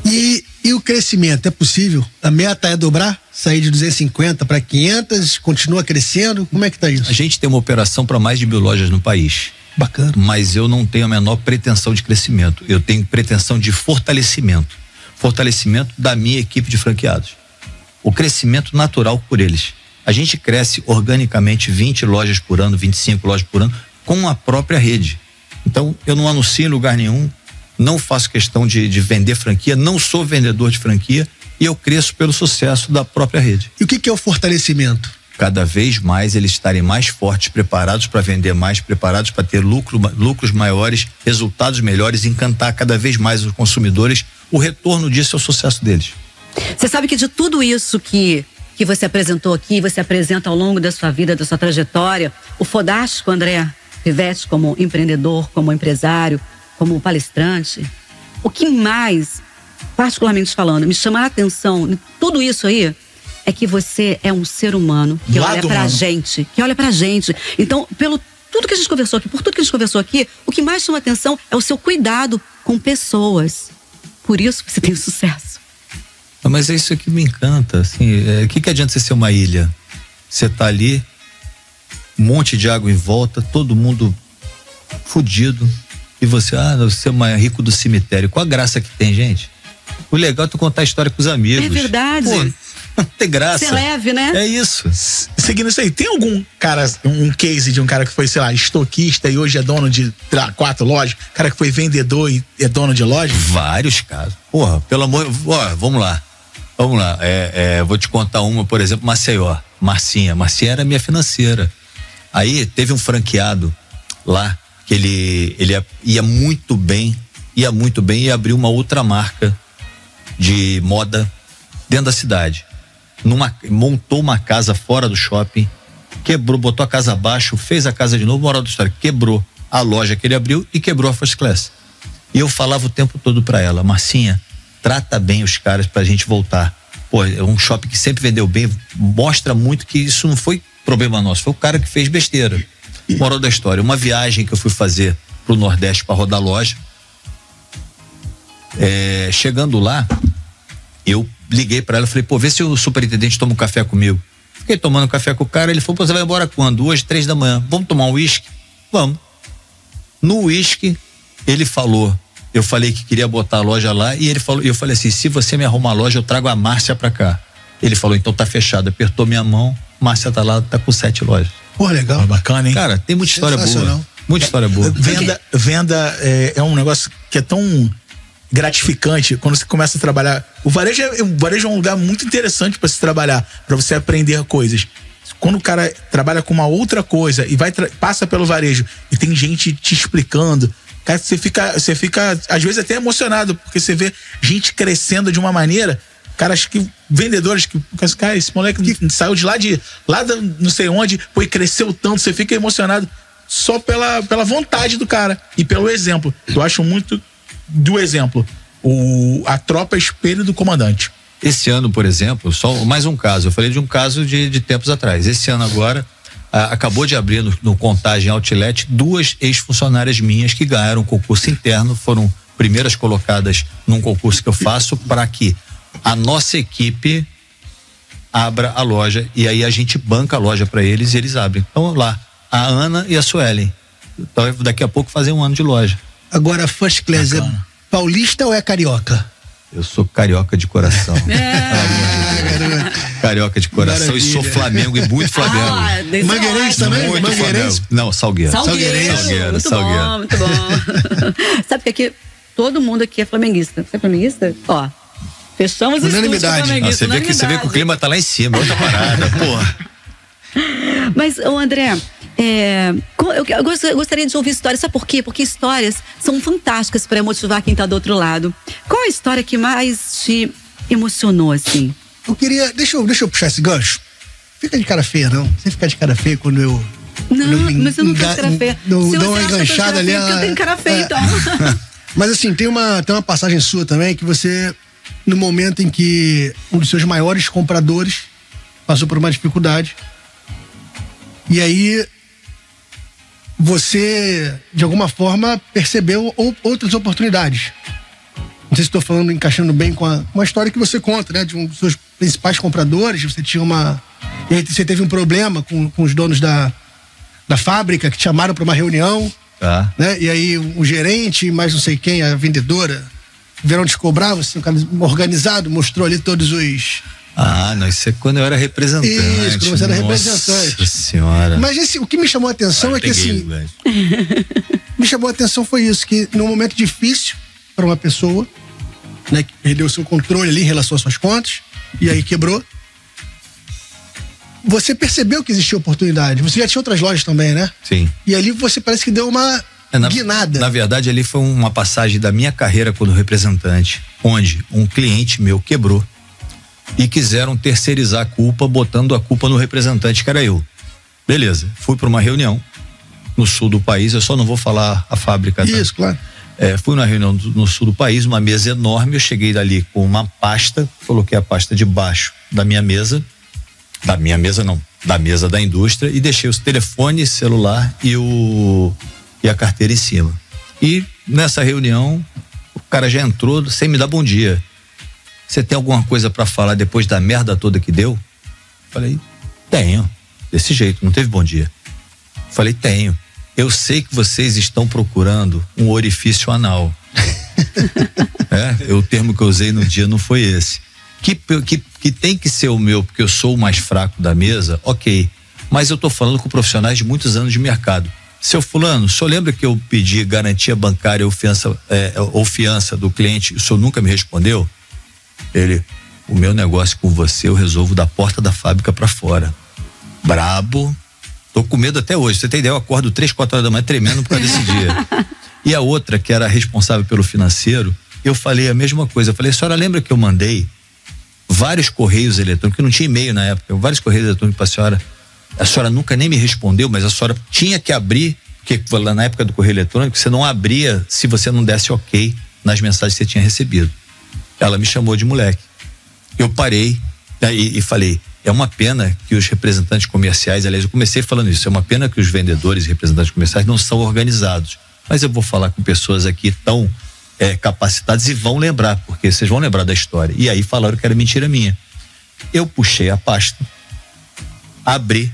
E o crescimento é possível? A meta é dobrar? Sair de 250 para 500? Continua crescendo? Como é que tá isso? A gente tem uma operação para mais de 1000 lojas no país. Bacana. Mas eu não tenho a menor pretensão de crescimento. Eu tenho pretensão de fortalecimento. Fortalecimento da minha equipe de franqueados. O crescimento natural por eles. A gente cresce organicamente 20 lojas por ano, 25 lojas por ano, com a própria rede. Então, eu não anuncio em lugar nenhum, não faço questão de vender franquia, não sou vendedor de franquia e eu cresço pelo sucesso da própria rede. E o que é o fortalecimento? Cada vez mais eles estarem mais fortes, preparados para vender mais, preparados para ter lucros maiores, resultados melhores, encantar cada vez mais os consumidores. O retorno disso é o sucesso deles. Você sabe que de tudo isso que você apresentou aqui, você apresenta ao longo da sua vida, da sua trajetória, o fodástico André Pivetti como empreendedor, como empresário, como palestrante, o que mais, particularmente falando, me chama a atenção em tudo isso aí, é que você é um ser humano que olha pra gente, Então, pelo tudo que a gente conversou aqui, por tudo que a gente conversou aqui, o que mais chama atenção é o seu cuidado com pessoas. Por isso você tem sucesso. Mas é isso que me encanta, assim, o que adianta você ser uma ilha? Você tá ali, um monte de água em volta, todo mundo fudido, e você é mais rico do cemitério. Qual a graça que tem, gente? O legal é tu contar a história com os amigos. É verdade. Pô, não tem graça. Ser leve, né? É isso. Seguindo isso aí, tem algum cara, um case de um cara que foi, sei lá, estoquista e hoje é dono de 4 lojas? Cara que foi vendedor e é dono de loja? Vários casos. Porra, pelo amor, vamos lá. Vou te contar uma, por exemplo, Maceió. Marcinha era minha financeira. Aí teve um franqueado lá que ele ia muito bem e abriu uma outra marca de moda dentro da cidade. Montou uma casa fora do shopping, quebrou, botou a casa abaixo, fez a casa de novo, moral da história, quebrou a loja que ele abriu e quebrou a First Class. E eu falava o tempo todo pra ela, Marcinha, trata bem os caras pra gente voltar. Pô, é um shopping que sempre vendeu bem, mostra muito que isso não foi problema nosso, foi o cara que fez besteira. Moral da história, uma viagem que eu fui fazer pro Nordeste para rodar loja, chegando lá, eu liguei para ela, falei, pô, vê se o superintendente toma um café comigo. Fiquei tomando café com o cara, ele falou, pô, você vai embora quando? Hoje, 3 da manhã, vamos tomar um uísque? Vamos. No uísque, ele falou, eu falei que queria botar a loja lá e ele falou, eu falei assim, se você me arrumar a loja, eu trago a Márcia pra cá. Ele falou, então tá fechado, apertou minha mão, Márcia tá lá, tá com 7 lojas. Pô, legal. Bacana, hein? Cara, tem muita história boa. Muita história boa. Venda é um negócio que é tão gratificante quando você começa a trabalhar. O varejo é um lugar muito interessante para se trabalhar, para você aprender coisas. Quando o cara trabalha com uma outra coisa e passa pelo varejo e tem gente te explicando, cara, você fica às vezes até emocionado, porque você vê gente crescendo de uma maneira, caras que, vendedores que, cara, esse moleque saiu de lá não sei onde, pô, e cresceu tanto, você fica emocionado só pela vontade do cara e pelo exemplo. Eu acho muito do exemplo. A tropa é espelho do comandante. Esse ano, por exemplo, só mais um caso, eu falei de um caso de tempos atrás. Esse ano agora, acabou de abrir no Contagem Outlet 2 ex-funcionárias minhas que ganharam um concurso interno, foram primeiras colocadas num concurso que eu faço para que a nossa equipe abra a loja e aí a gente banca a loja para eles e eles abrem. Então lá, a Ana e a Suelen. Então daqui a pouco fazem um ano de loja. Agora, First Class é paulista ou é carioca? Eu sou carioca de coração. Carioca de coração. Maravilha. E sou Flamengo e muito Flamengo. Mangueirense também? Muito Flamengo. Não, Salgueiro. Muito bom, muito bom. Sabe que aqui, todo mundo aqui é flamenguista. Você é flamenguista? Ó, fechamos os unanimidade. Você vê que o clima tá lá em cima, outra parada, porra. Mas, André, eu gostaria de ouvir histórias. Sabe por quê? Porque histórias são fantásticas para motivar quem tá do outro lado. Qual a história que mais te emocionou, assim? Eu queria... Deixa eu puxar esse gancho. Fica de cara feia, não. Você fica de cara feia quando eu... Mas eu não tô de cara feia. Dá uma enganchada ali. Porque eu tenho cara feia, então. Mas assim, tem uma passagem sua também que você, no momento em que um dos seus maiores compradores passou por uma dificuldade, e aí você, de alguma forma, percebeu outras oportunidades. Não sei se estou falando, encaixando bem com uma história que você conta, né? De um dos seus principais compradores, você tinha e aí você teve um problema com os donos da fábrica, que te chamaram para uma reunião, né? E aí o gerente, mais não sei quem, a vendedora, vieram te cobrar, você, um cara organizado, mostrou ali todos os... Não, isso é quando eu era representante. Isso, quando você era representante. Nossa senhora. Mas o que me chamou a atenção é que assim... me chamou a atenção foi isso, que num momento difícil para uma pessoa, né, que perdeu o seu controle ali em relação às suas contas, e aí quebrou, você percebeu que existia oportunidade. Você já tinha outras lojas também, né? Sim. E ali você parece que deu uma guinada. Na verdade, ali foi uma passagem da minha carreira como representante, onde um cliente meu quebrou e quiseram terceirizar a culpa, botando a culpa no representante, que era eu. Beleza, fui para uma reunião no sul do país, eu só não vou falar a fábrica. Isso, claro. Fui numa reunião no sul do país, uma mesa enorme, eu cheguei dali com uma pasta, coloquei a pasta debaixo da minha mesa, da mesa da indústria, e deixei os telefones, celular e a carteira em cima. E nessa reunião, o cara já entrou sem me dar bom dia. Você tem alguma coisa para falar depois da merda toda que deu? Falei, tenho. Desse jeito, não teve bom dia. Falei, tenho. Eu sei que vocês estão procurando um orifício anal. O termo que eu usei no dia não foi esse. Que tem que ser o meu, porque eu sou o mais fraco da mesa, ok. Mas eu tô falando com profissionais de muitos anos de mercado. Seu fulano, o senhor lembra que eu pedi garantia bancária ou fiança do cliente, o senhor nunca me respondeu? Ele, o meu negócio com você eu resolvo da porta da fábrica pra fora. Brabo. Tô com medo até hoje. Você tem ideia? Eu acordo 3, 4 horas da manhã tremendo por causa desse dia. E a outra, que era responsável pelo financeiro, eu falei a mesma coisa. Eu falei, a senhora lembra que eu mandei vários correios eletrônicos, que não tinha e-mail na época, vários correios eletrônicos pra senhora. A senhora nunca nem me respondeu, mas a senhora tinha que abrir, porque lá na época do correio eletrônico, você não abria se você não desse ok nas mensagens que você tinha recebido. Ela me chamou de moleque. Eu parei e falei, é uma pena que os representantes comerciais, aliás, eu comecei falando isso, é uma pena que os vendedores e representantes comerciais não são organizados. Mas eu vou falar com pessoas aqui tão capacitadas e vão lembrar, porque vocês vão lembrar da história. E aí falaram que era mentira minha. Eu puxei a pasta, abri,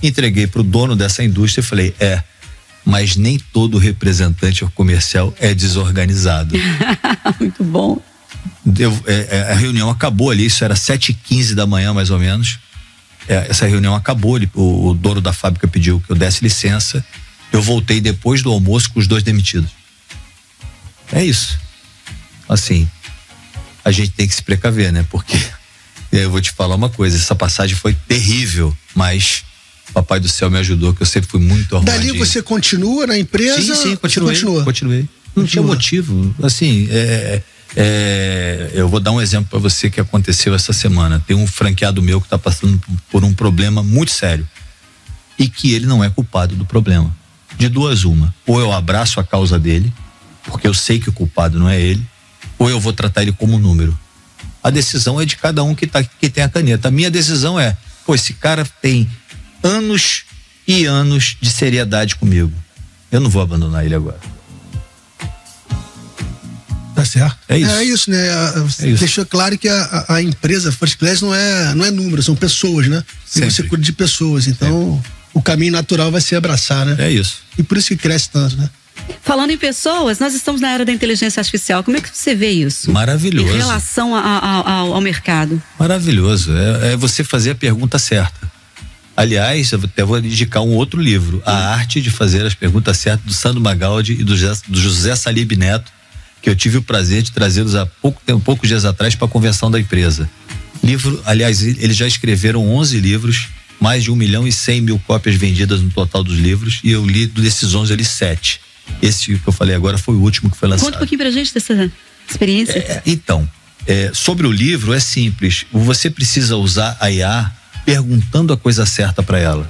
entreguei pro dono dessa indústria e falei, mas nem todo representante comercial é desorganizado. Muito bom. A reunião acabou ali, isso era 7h15 da manhã mais ou menos. Essa reunião acabou, o dono da fábrica pediu que eu desse licença. Eu voltei depois do almoço com os 2 demitidos. É isso. Assim, a gente tem que se precaver, né? Porque eu vou te falar uma coisa, essa passagem foi terrível, mas Papai do céu me ajudou, que eu sempre fui muito arrumadinho. Dali você continua na empresa? Sim, continuei. Não tinha motivo. Assim, eu vou dar um exemplo para você que aconteceu essa semana. Tem um franqueado meu que está passando por um problema muito sério e que ele não é culpado do problema. De duas uma. Ou eu abraço a causa dele, porque eu sei que o culpado não é ele, ou eu vou tratar ele como número. A decisão é de cada um que tem a caneta. A minha decisão é, esse cara tem anos e anos de seriedade comigo. Eu não vou abandonar ele agora. Tá certo. É isso. É isso, né? Deixou claro que a empresa First Class não é número, são pessoas, né? E você cuida de pessoas, então o caminho natural vai ser abraçar, né? É isso. E por isso que cresce tanto, né? Falando em pessoas, nós estamos na era da inteligência artificial. Como é que você vê isso? Maravilhoso. Em relação ao mercado. Maravilhoso. É você fazer a pergunta certa. Aliás, eu até vou indicar um outro livro, A Arte de Fazer as Perguntas Certas, do Sandro Magaldi e do José Salib Neto, que eu tive o prazer de trazê-los há poucos dias atrás para a convenção da empresa. Livro, aliás, eles já escreveram 11 livros, mais de 1.100.000 cópias vendidas no total dos livros, e eu li desses 11, eu li 7. Esse que eu falei agora foi o último que foi lançado. Conta um pouquinho pra gente dessa experiência. Sobre o livro é simples. Você precisa usar a IA perguntando a coisa certa para ela.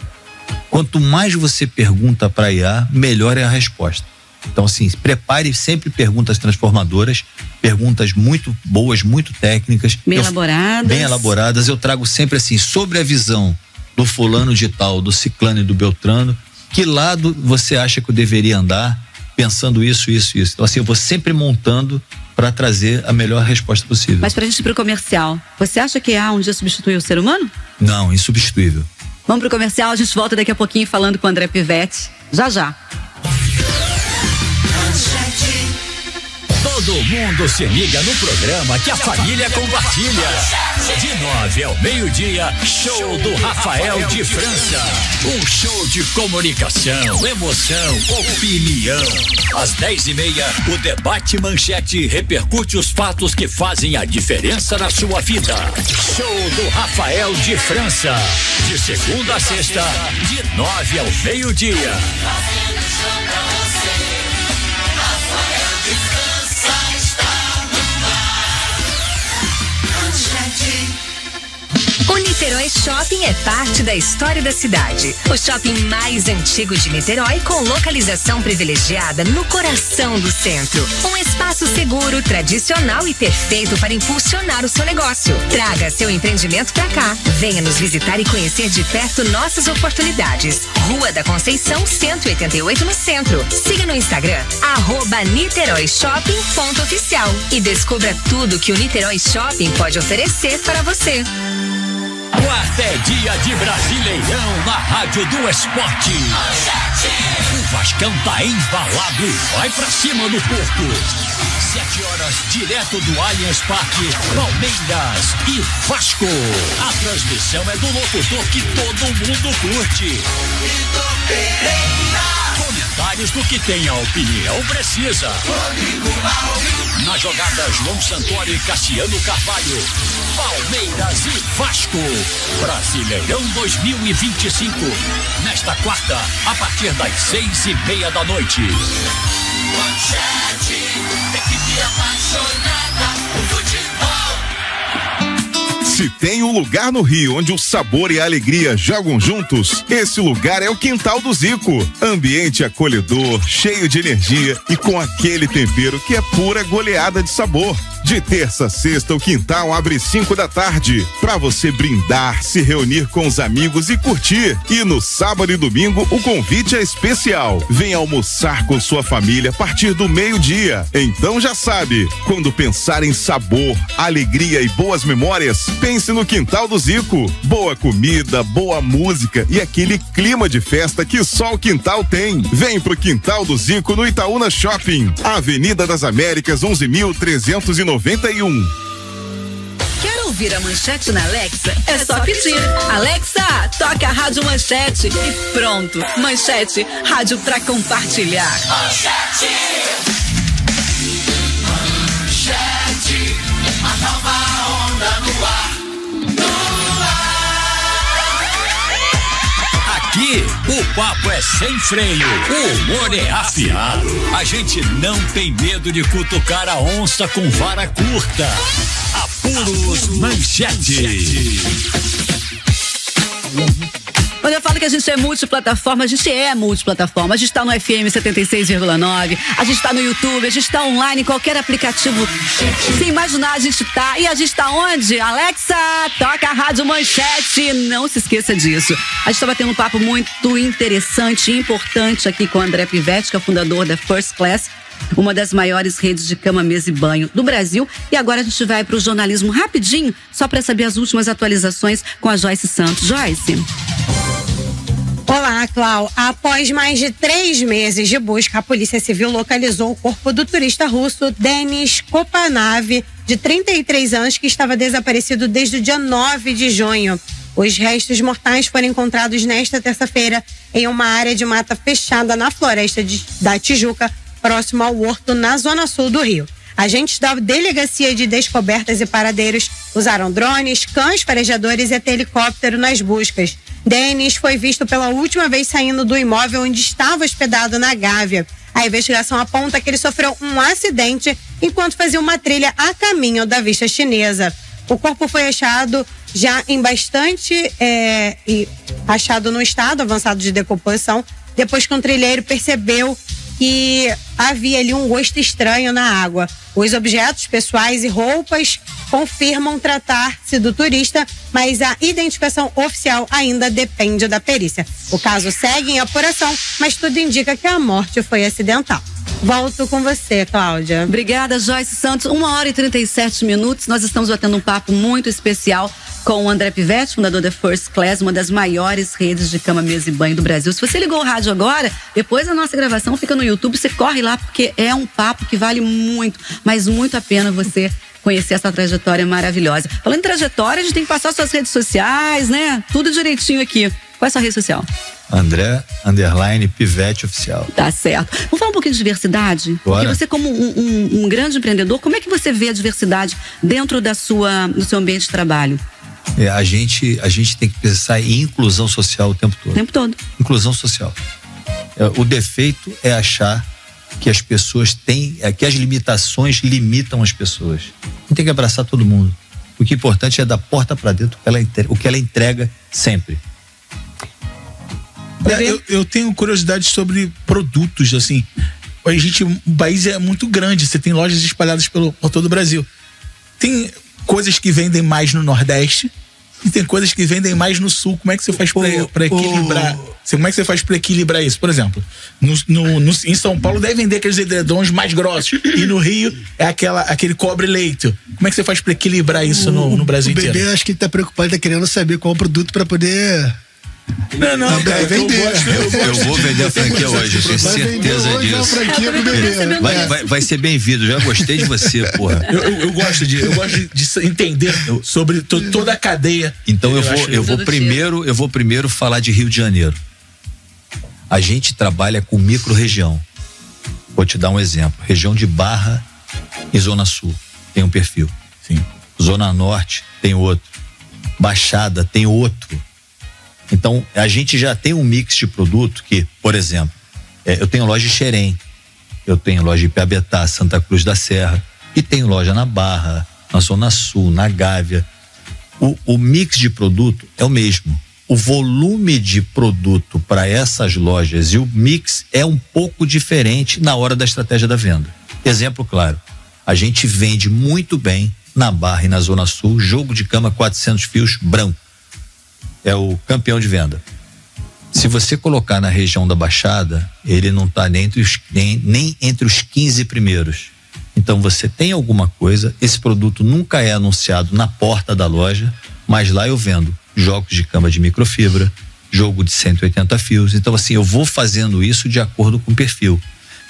Quanto mais você pergunta para a IA, melhor é a resposta. Então, assim, prepare sempre perguntas transformadoras, perguntas muito boas, muito técnicas. Bem elaboradas. Eu trago sempre assim, sobre a visão do fulano de tal, do ciclano e do beltrano, que lado você acha que eu deveria andar pensando isso. Então, assim, eu vou sempre montando para trazer a melhor resposta possível. Mas pra gente ir pro comercial, você acha que um dia substituiu o ser humano? Não, insubstituível. Vamos pro comercial, a gente volta daqui a pouquinho falando com o André Pivete. Já. Todo mundo se liga no programa que a família compartilha. De 9 ao meio-dia, show do Rafael de França. Um show de comunicação, emoção, opinião. Às 10h30, o Debate Manchete repercute os fatos que fazem a diferença na sua vida. Show do Rafael de França. De segunda a sexta, de 9 ao meio-dia. O Niterói Shopping é parte da história da cidade. O shopping mais antigo de Niterói, com localização privilegiada no coração do centro. Um espaço seguro, tradicional e perfeito para impulsionar o seu negócio. Traga seu empreendimento pra cá. Venha nos visitar e conhecer de perto nossas oportunidades. Rua da Conceição, 188 no centro. Siga no Instagram, @niteroishopping.oficial e descubra tudo que o Niterói Shopping pode oferecer para você. Quarta é dia de Brasileirão na Rádio do Esporte. O Vascão tá embalado e vai pra cima do Porto. 7h, direto do Allianz Parque, Palmeiras e Vasco. A transmissão é do locutor que todo mundo curte. Comentários do que tem a opinião precisa. Na jogada, João Santoro e Cassiano Carvalho. Palmeiras e Vasco. Brasileirão 2025. Nesta quarta, a partir das 6h30 da noite. Manchete, equipe apaixonada por futebol. Se tem um lugar no Rio onde o sabor e a alegria jogam juntos, esse lugar é o Quintal do Zico. Ambiente acolhedor, cheio de energia e com aquele tempero que é pura goleada de sabor. De terça a sexta, o Quintal abre 5 da tarde para você brindar, se reunir com os amigos e curtir. E no sábado e domingo, o convite é especial. Venha almoçar com sua família a partir do meio-dia. Então já sabe, quando pensar em sabor, alegria e boas memórias, pense no Quintal do Zico. Boa comida, boa música e aquele clima de festa que só o Quintal tem. Vem pro Quintal do Zico no Itaúna Shopping, Avenida das Américas, 11.391. Quer ouvir a Manchete na Alexa? É só pedir. Alexa, toca a Rádio Manchete e pronto. Manchete, rádio pra compartilhar. Manchete, Manchete, a nova onda no ar. Aqui, o papo é sem freio, o humor é afiado. A gente não tem medo de cutucar a onça com vara curta. Apuros Manchete. Quando eu falo que a gente é multiplataforma, a gente é multiplataforma. A gente tá no FM 76,9, a gente tá no YouTube, a gente tá online em qualquer aplicativo. Sem imaginar, a gente tá. E a gente tá onde? Alexa, toca a Rádio Manchete. Não se esqueça disso. A gente tá batendo um papo muito interessante e importante aqui com o André Pivetti, que é o fundador da First Class, uma das maiores redes de cama, mesa e banho do Brasil. E agora a gente vai pro jornalismo rapidinho, só para saber as últimas atualizações com a Joyce Santos. Joyce. Olá, Clau. Após mais de 3 meses de busca, a Polícia Civil localizou o corpo do turista russo Denis Kopanav, de 33 anos, que estava desaparecido desde o dia 9 de junho. Os restos mortais foram encontrados nesta terça-feira em uma área de mata fechada na floresta da Tijuca, próximo ao Horto, na zona sul do Rio. Agentes da Delegacia de Descobertas e Paradeiros usaram drones, cães farejadores e até helicóptero nas buscas. Denis foi visto pela última vez saindo do imóvel onde estava hospedado na Gávea. A investigação aponta que ele sofreu um acidente enquanto fazia uma trilha a caminho da vista chinesa. O corpo foi achado já em achado no estado avançado de decomposição, depois que um trilheiro percebeu que havia ali um gosto estranho na água. Os objetos pessoais e roupas confirmam tratar-se do turista, mas a identificação oficial ainda depende da perícia. O caso segue em apuração, mas tudo indica que a morte foi acidental. Volto com você, Cláudia. Obrigada, Joyce Santos. 1h37. Nós estamos batendo um papo muito especial com o André Pivetti, fundador da First Class, uma das maiores redes de cama, mesa e banho do Brasil. Se você ligou o rádio agora, depois da nossa gravação fica no YouTube, você corre lá, porque é um papo que vale muito, mas muito a pena você conhecer essa trajetória maravilhosa. Falando em trajetória, a gente tem que passar suas redes sociais, né? Tudo direitinho aqui. Qual é a sua rede social? André Pivetti Oficial. Tá certo. Vamos falar um pouquinho de diversidade? Bora. Porque você, como um grande empreendedor, como é que você vê a diversidade dentro do seu ambiente de trabalho? A gente tem que pensar em inclusão social o tempo todo. O tempo todo. Inclusão social. O defeito é achar que as pessoas que as limitações limitam as pessoas. Não tem que abraçar todo mundo. O que é importante é da porta para dentro o que ela entrega sempre. Eu tenho curiosidade sobre produtos, assim. O país é muito grande, você tem lojas espalhadas por todo o Brasil. Tem coisas que vendem mais no Nordeste e tem coisas que vendem mais no Sul. Como é que você faz para equilibrar? Como é que você faz para equilibrar isso? Por exemplo, em São Paulo deve vender aqueles edredons mais grossos e no Rio é aquele cobre-leito. Como é que você faz para equilibrar isso no Brasil inteiro? O bebê, acho que ele tá preocupado, ele tá querendo saber qual o produto para poder... Não, cara, eu vou vender a franquia hoje, eu tenho certeza disso. Vai ser bem-vindo, já gostei de você, porra. Eu gosto de entender sobre toda a cadeia. Então eu vou primeiro falar de Rio de Janeiro. A gente trabalha com micro-região. Vou te dar um exemplo. Região de Barra e Zona Sul tem um perfil. Sim. Zona Norte tem outro. Baixada tem outro. Então, a gente já tem um mix de produto que, por exemplo, eu tenho loja em Xerém, eu tenho loja em Piabetá, Santa Cruz da Serra, e tenho loja na Barra, na Zona Sul, na Gávea. O mix de produto é o mesmo. O volume de produto para essas lojas e o mix é um pouco diferente na hora da estratégia da venda. Exemplo claro, a gente vende muito bem na Barra e na Zona Sul, jogo de cama 400 fios branco. É o campeão de venda. Se você colocar na região da Baixada, ele não está nem entre os 15 primeiros. Então você tem alguma coisa, esse produto nunca é anunciado na porta da loja, mas lá eu vendo jogos de cama de microfibra, jogo de 180 fios. Então assim, eu vou fazendo isso de acordo com o perfil.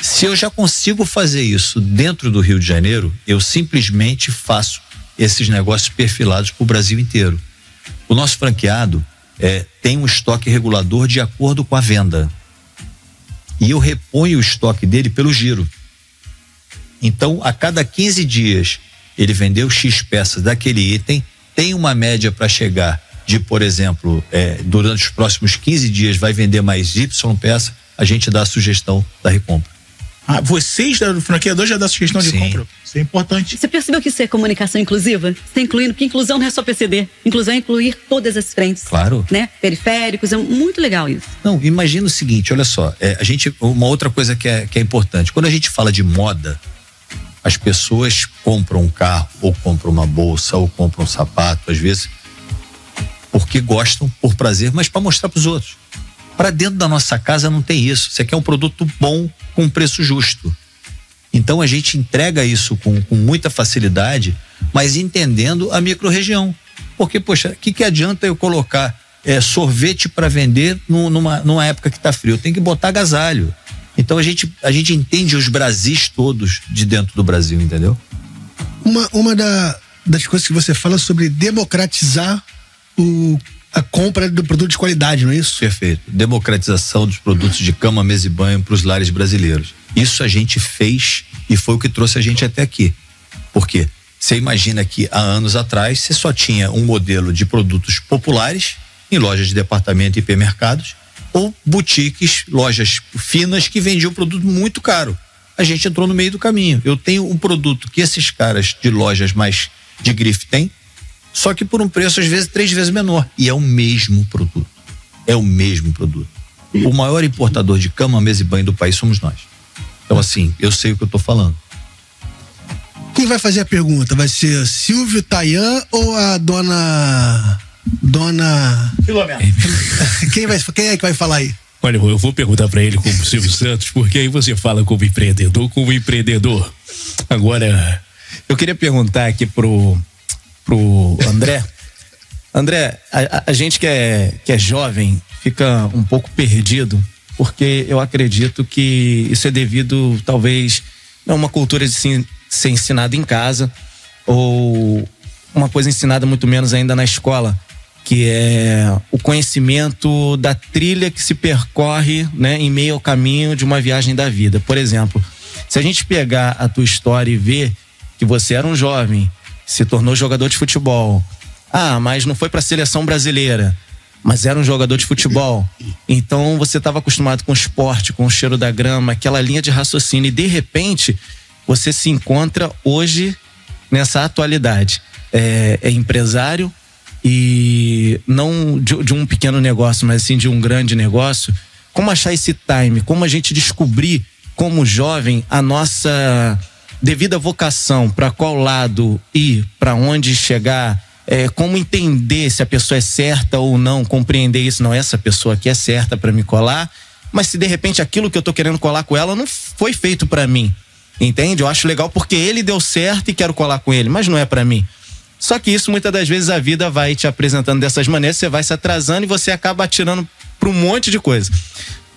Se eu já consigo fazer isso dentro do Rio de Janeiro, eu simplesmente faço esses negócios perfilados para o Brasil inteiro. O nosso franqueado tem um estoque regulador de acordo com a venda. E eu reponho o estoque dele pelo giro. Então, a cada 15 dias, ele vendeu X peças daquele item, tem uma média para chegar de, por exemplo, durante os próximos 15 dias vai vender mais Y peça, a gente dá a sugestão da recompra. Vocês do franqueador já dá sugestão de compra? Isso é importante. Você percebeu que isso é comunicação inclusiva? Você está incluindo, porque inclusão não é só PCD. Inclusão é incluir todas as frentes. Claro. Né? Periféricos, é muito legal isso. Não, imagina o seguinte, olha só, uma outra coisa que é importante, quando a gente fala de moda, as pessoas compram um carro, ou compram uma bolsa, ou compram um sapato, às vezes, porque gostam, por prazer, mas para mostrar para os outros. Para dentro da nossa casa não tem isso. Você quer um produto bom com preço justo. Então a gente entrega isso com muita facilidade, mas entendendo a micro-região. Porque, poxa, o que adianta eu colocar sorvete para vender numa época que está frio? Tem que botar agasalho. Então a gente entende os Brasis todos de dentro do Brasil, entendeu? Uma das coisas que você fala sobre democratizar a compra do produto de qualidade, não é isso? Perfeito. Democratização dos produtos de cama, mesa e banho para os lares brasileiros. Isso a gente fez e foi o que trouxe a gente até aqui. Por quê? Você imagina que há anos atrás você só tinha um modelo de produtos populares em lojas de departamento e hipermercados ou boutiques, lojas finas que vendiam produto muito caro. A gente entrou no meio do caminho. Eu tenho um produto que esses caras de lojas mais de grife têm, só que por um preço às vezes 3 vezes menor. E é o mesmo produto. É o mesmo produto. O maior importador de cama, mesa e banho do país somos nós. Então assim, eu sei o que eu tô falando. Quem vai fazer a pergunta? Vai ser Silvio Tayan ou a dona Filomena? Quem é que vai falar aí? Olha, eu vou perguntar pra ele como Silvio Santos, porque aí você fala como empreendedor. Agora, eu queria perguntar aqui pro André. André, a gente que é jovem fica um pouco perdido, porque eu acredito que isso é devido, talvez, a uma cultura de ser ensinado em casa, ou uma coisa ensinada muito menos ainda na escola, que é o conhecimento da trilha que se percorre, né, em meio ao caminho de uma viagem da vida. Por exemplo, se a gente pegar a tua história e ver que você era um jovem, se tornou jogador de futebol, mas não foi para a seleção brasileira, mas era um jogador de futebol, então você estava acostumado com o esporte, com o cheiro da grama, aquela linha de raciocínio, e de repente você se encontra hoje nessa atualidade, é empresário, e não de um pequeno negócio, mas sim de um grande negócio. Como achar esse time? Como a gente descobrir, como jovem, a nossa devida vocação, para qual lado ir, para onde chegar, como entender se a pessoa é certa ou não, compreender isso, não, essa pessoa aqui é certa para me colar, mas se de repente aquilo que eu tô querendo colar com ela não foi feito para mim, entende? Eu acho legal porque ele deu certo e quero colar com ele, mas não é para mim. Só que isso, muitas das vezes, a vida vai te apresentando dessas maneiras, você vai se atrasando e você acaba atirando para um monte de coisa.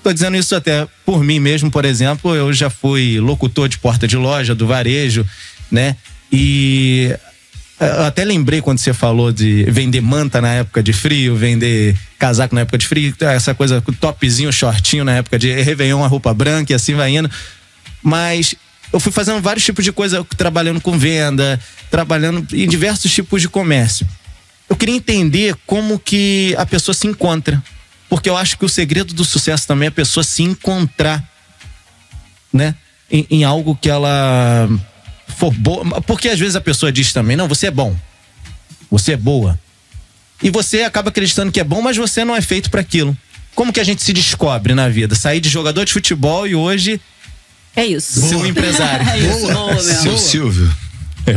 Tô dizendo isso até por mim mesmo, por exemplo, eu já fui locutor de porta de loja, do varejo, né? E eu até lembrei quando você falou de vender manta na época de frio, vender casaco na época de frio, essa coisa, topzinho, shortinho na época de Réveillon, a roupa branca e assim vai indo. Mas eu fui fazendo vários tipos de coisa, trabalhando com venda, trabalhando em diversos tipos de comércio. Eu queria entender como que a pessoa se encontra, porque eu acho que o segredo do sucesso também é a pessoa se encontrar, né? Em algo que ela for boa, porque às vezes a pessoa diz também, não, você é bom, você é boa, e você acaba acreditando que é bom, mas você não é feito para aquilo. Como que a gente se descobre na vida? Sair de jogador de futebol e hoje é isso. Ser um empresário. É isso. Boa, Seu Silvio.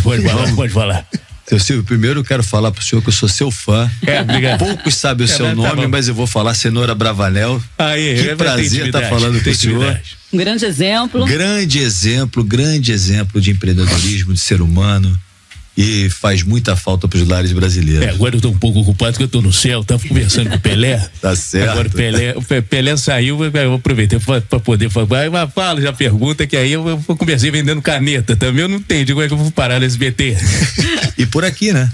Pode falar. Seu Silvio, primeiro eu quero falar pro senhor que eu sou seu fã. Obrigado. Poucos sabem o seu nome, mas eu vou falar Cenoura Bravanel. Que prazer estar falando com o senhor. Um grande exemplo. Grande exemplo de empreendedorismo, de ser humano. E faz muita falta pros lares brasileiros. Agora eu tô um pouco ocupado porque eu tô no céu, tava conversando com o Pelé. Tá certo. Agora o Pelé saiu, eu aproveitei pra poder falar, mas fala, já pergunta, que aí eu comecei vendendo caneta também, eu não entendi como é que eu vou parar no SBT. E por aqui, né?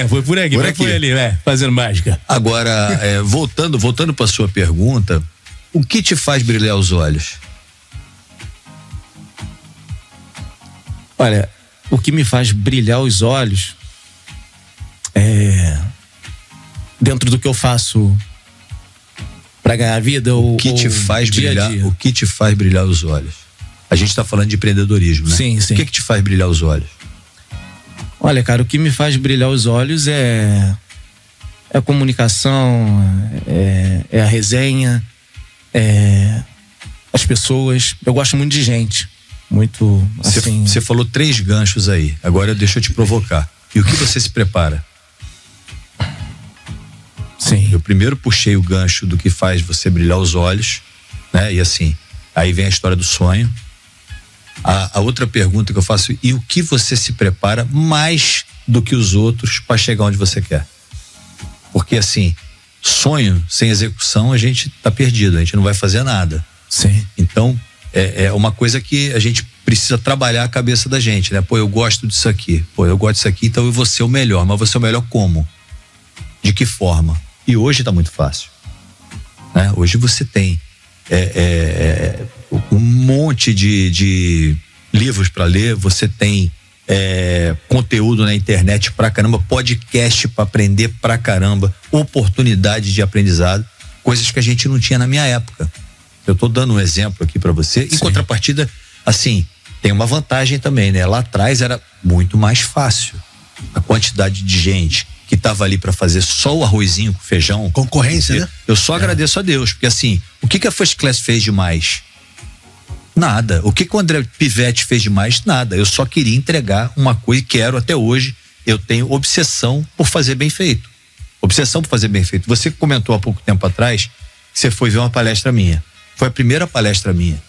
Foi por aqui, foi ali, fazendo mágica. Agora, voltando pra sua pergunta, o que te faz brilhar os olhos? Olha, o que me faz brilhar os olhos dentro do que eu faço pra ganhar a vida, o que te faz brilhar, o que te faz brilhar os olhos? A gente tá falando de empreendedorismo, né? Sim, sim. O que te faz brilhar os olhos? Olha, cara, o que me faz brilhar os olhos é a comunicação, é a resenha, as pessoas. Eu gosto muito de gente. Muito, assim... Você falou 3 ganchos aí. Agora deixa eu te provocar. E o que você se prepara? Sim. Eu primeiro puxei o gancho do que faz você brilhar os olhos, né? E assim, aí vem a história do sonho. A outra pergunta que eu faço: e o que você se prepara mais do que os outros para chegar onde você quer? Porque assim, sonho sem execução, a gente tá perdido, a gente não vai fazer nada. Sim. Então, é uma coisa que a gente precisa trabalhar a cabeça da gente, né? Pô, eu gosto disso aqui. Pô, eu gosto disso aqui, então eu vou ser o melhor. Mas vou ser o melhor como? De que forma? E hoje tá muito fácil, né? Hoje você tem um monte de livros para ler, você tem conteúdo na internet pra caramba, podcast pra aprender pra caramba, oportunidade de aprendizado, coisas que a gente não tinha na minha época. Eu tô dando um exemplo aqui pra você. Em contrapartida, assim, tem uma vantagem também, né? Lá atrás era muito mais fácil. A quantidade de gente que tava ali pra fazer só o arrozinho com feijão. Concorrência, né? Eu só agradeço a Deus, porque assim, o que a First Class fez demais? Nada. O que o André Pivetti fez demais? Nada. Eu só queria entregar uma coisa e quero até hoje. Eu tenho obsessão por fazer bem feito. Obsessão por fazer bem feito. Você comentou há pouco tempo atrás que você foi ver uma palestra minha. Foi a primeira palestra minha.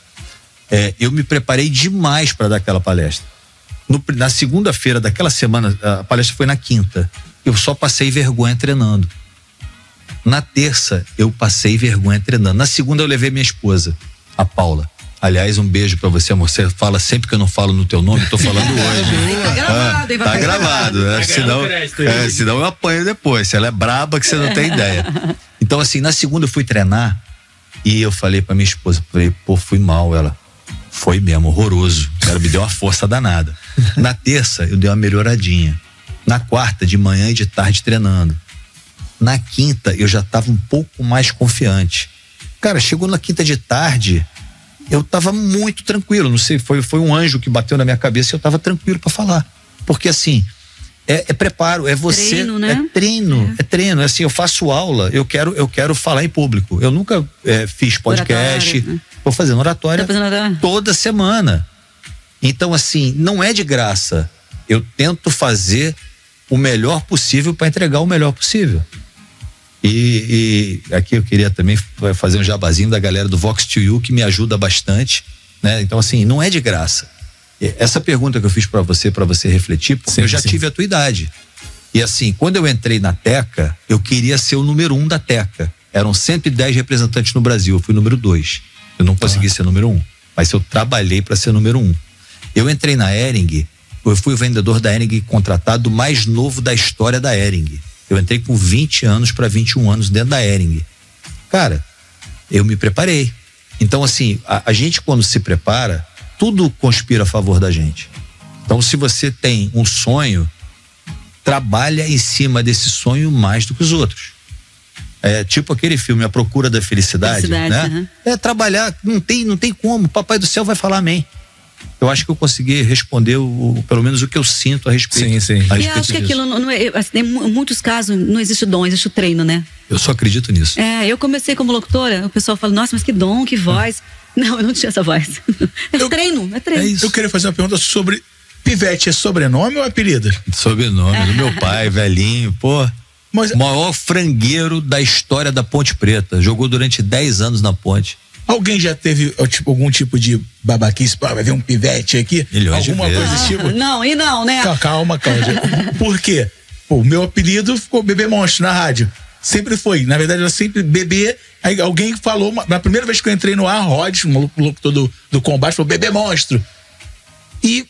Eu me preparei demais para dar aquela palestra. Na segunda-feira daquela semana, a palestra foi na quinta. Eu só passei vergonha treinando. Na terça, eu passei vergonha treinando. Na segunda, eu levei minha esposa, a Paula. Aliás, um beijo pra você, amor. Você fala sempre que eu não falo no teu nome, tô falando hoje. Tá gravado. Senão eu apanho depois. Se ela é braba, que você não tem ideia. Então, assim, na segunda eu fui treinar e eu falei pra minha esposa, pô, fui mal. Ela, foi mesmo, horroroso. Ela me deu uma força danada. Na terça, eu dei uma melhoradinha. Na quarta, de manhã e de tarde treinando. Na quinta, eu já tava um pouco mais confiante. Cara, chegou na quinta de tarde, eu tava muito tranquilo. Não sei, foi um anjo que bateu na minha cabeça e eu tava tranquilo pra falar. Porque assim, é preparo, é você. Treino, né? É treino. Assim, eu faço aula, eu quero falar em público. Eu nunca fiz podcast, oratório, tô fazendo oratória toda semana. Então, assim, não é de graça. Eu tento fazer o melhor possível para entregar o melhor possível. E aqui eu queria também fazer um jabazinho da galera do Vox2U, que me ajuda bastante, né? Então, assim, não é de graça. Essa pergunta que eu fiz para você refletir, porque eu já tive a tua idade. E assim, quando eu entrei na Teca, eu queria ser o número 1 da Teca. Eram 110 representantes no Brasil, eu fui número 2. Eu não consegui ser número 1, mas eu trabalhei para ser número 1. Eu entrei na Hering, eu fui o vendedor da Hering contratado mais novo da história da Hering. Eu entrei com 20 anos para 21 anos dentro da Hering. Cara, eu me preparei. Então, assim, a gente quando se prepara, tudo conspira a favor da gente. Então, se você tem um sonho, trabalha em cima desse sonho mais do que os outros. É tipo aquele filme A Procura da Felicidade, né? Uhum. É trabalhar, não tem como. Papai do céu vai falar amém. Eu acho que eu consegui responder pelo menos o que eu sinto a respeito. Sim. E acho que aquilo não é, assim, em muitos casos não existe dom, existe o treino, né? Eu só acredito nisso. Eu comecei como locutora, o pessoal fala, nossa, mas que dom, que voz. Não, eu não tinha essa voz. É treino. É isso. Eu queria fazer uma pergunta sobre Pivete, é sobrenome ou apelido? Sobrenome, do meu pai, velhinho, pô. Mas, maior frangueiro da história da Ponte Preta. Jogou durante 10 anos na Ponte. Alguém já teve algum tipo de babaquice? Vai ver um Pivete aqui? Alguma coisa desse tipo? Não, e não, né? Calma, Cláudia. Por quê? O meu apelido ficou Bebê Monstro na rádio. Sempre foi. Na verdade, era sempre Bebê. Aí alguém falou, na primeira vez que eu entrei no ar, Rod, um locutor do combate, falou Bebê Monstro. E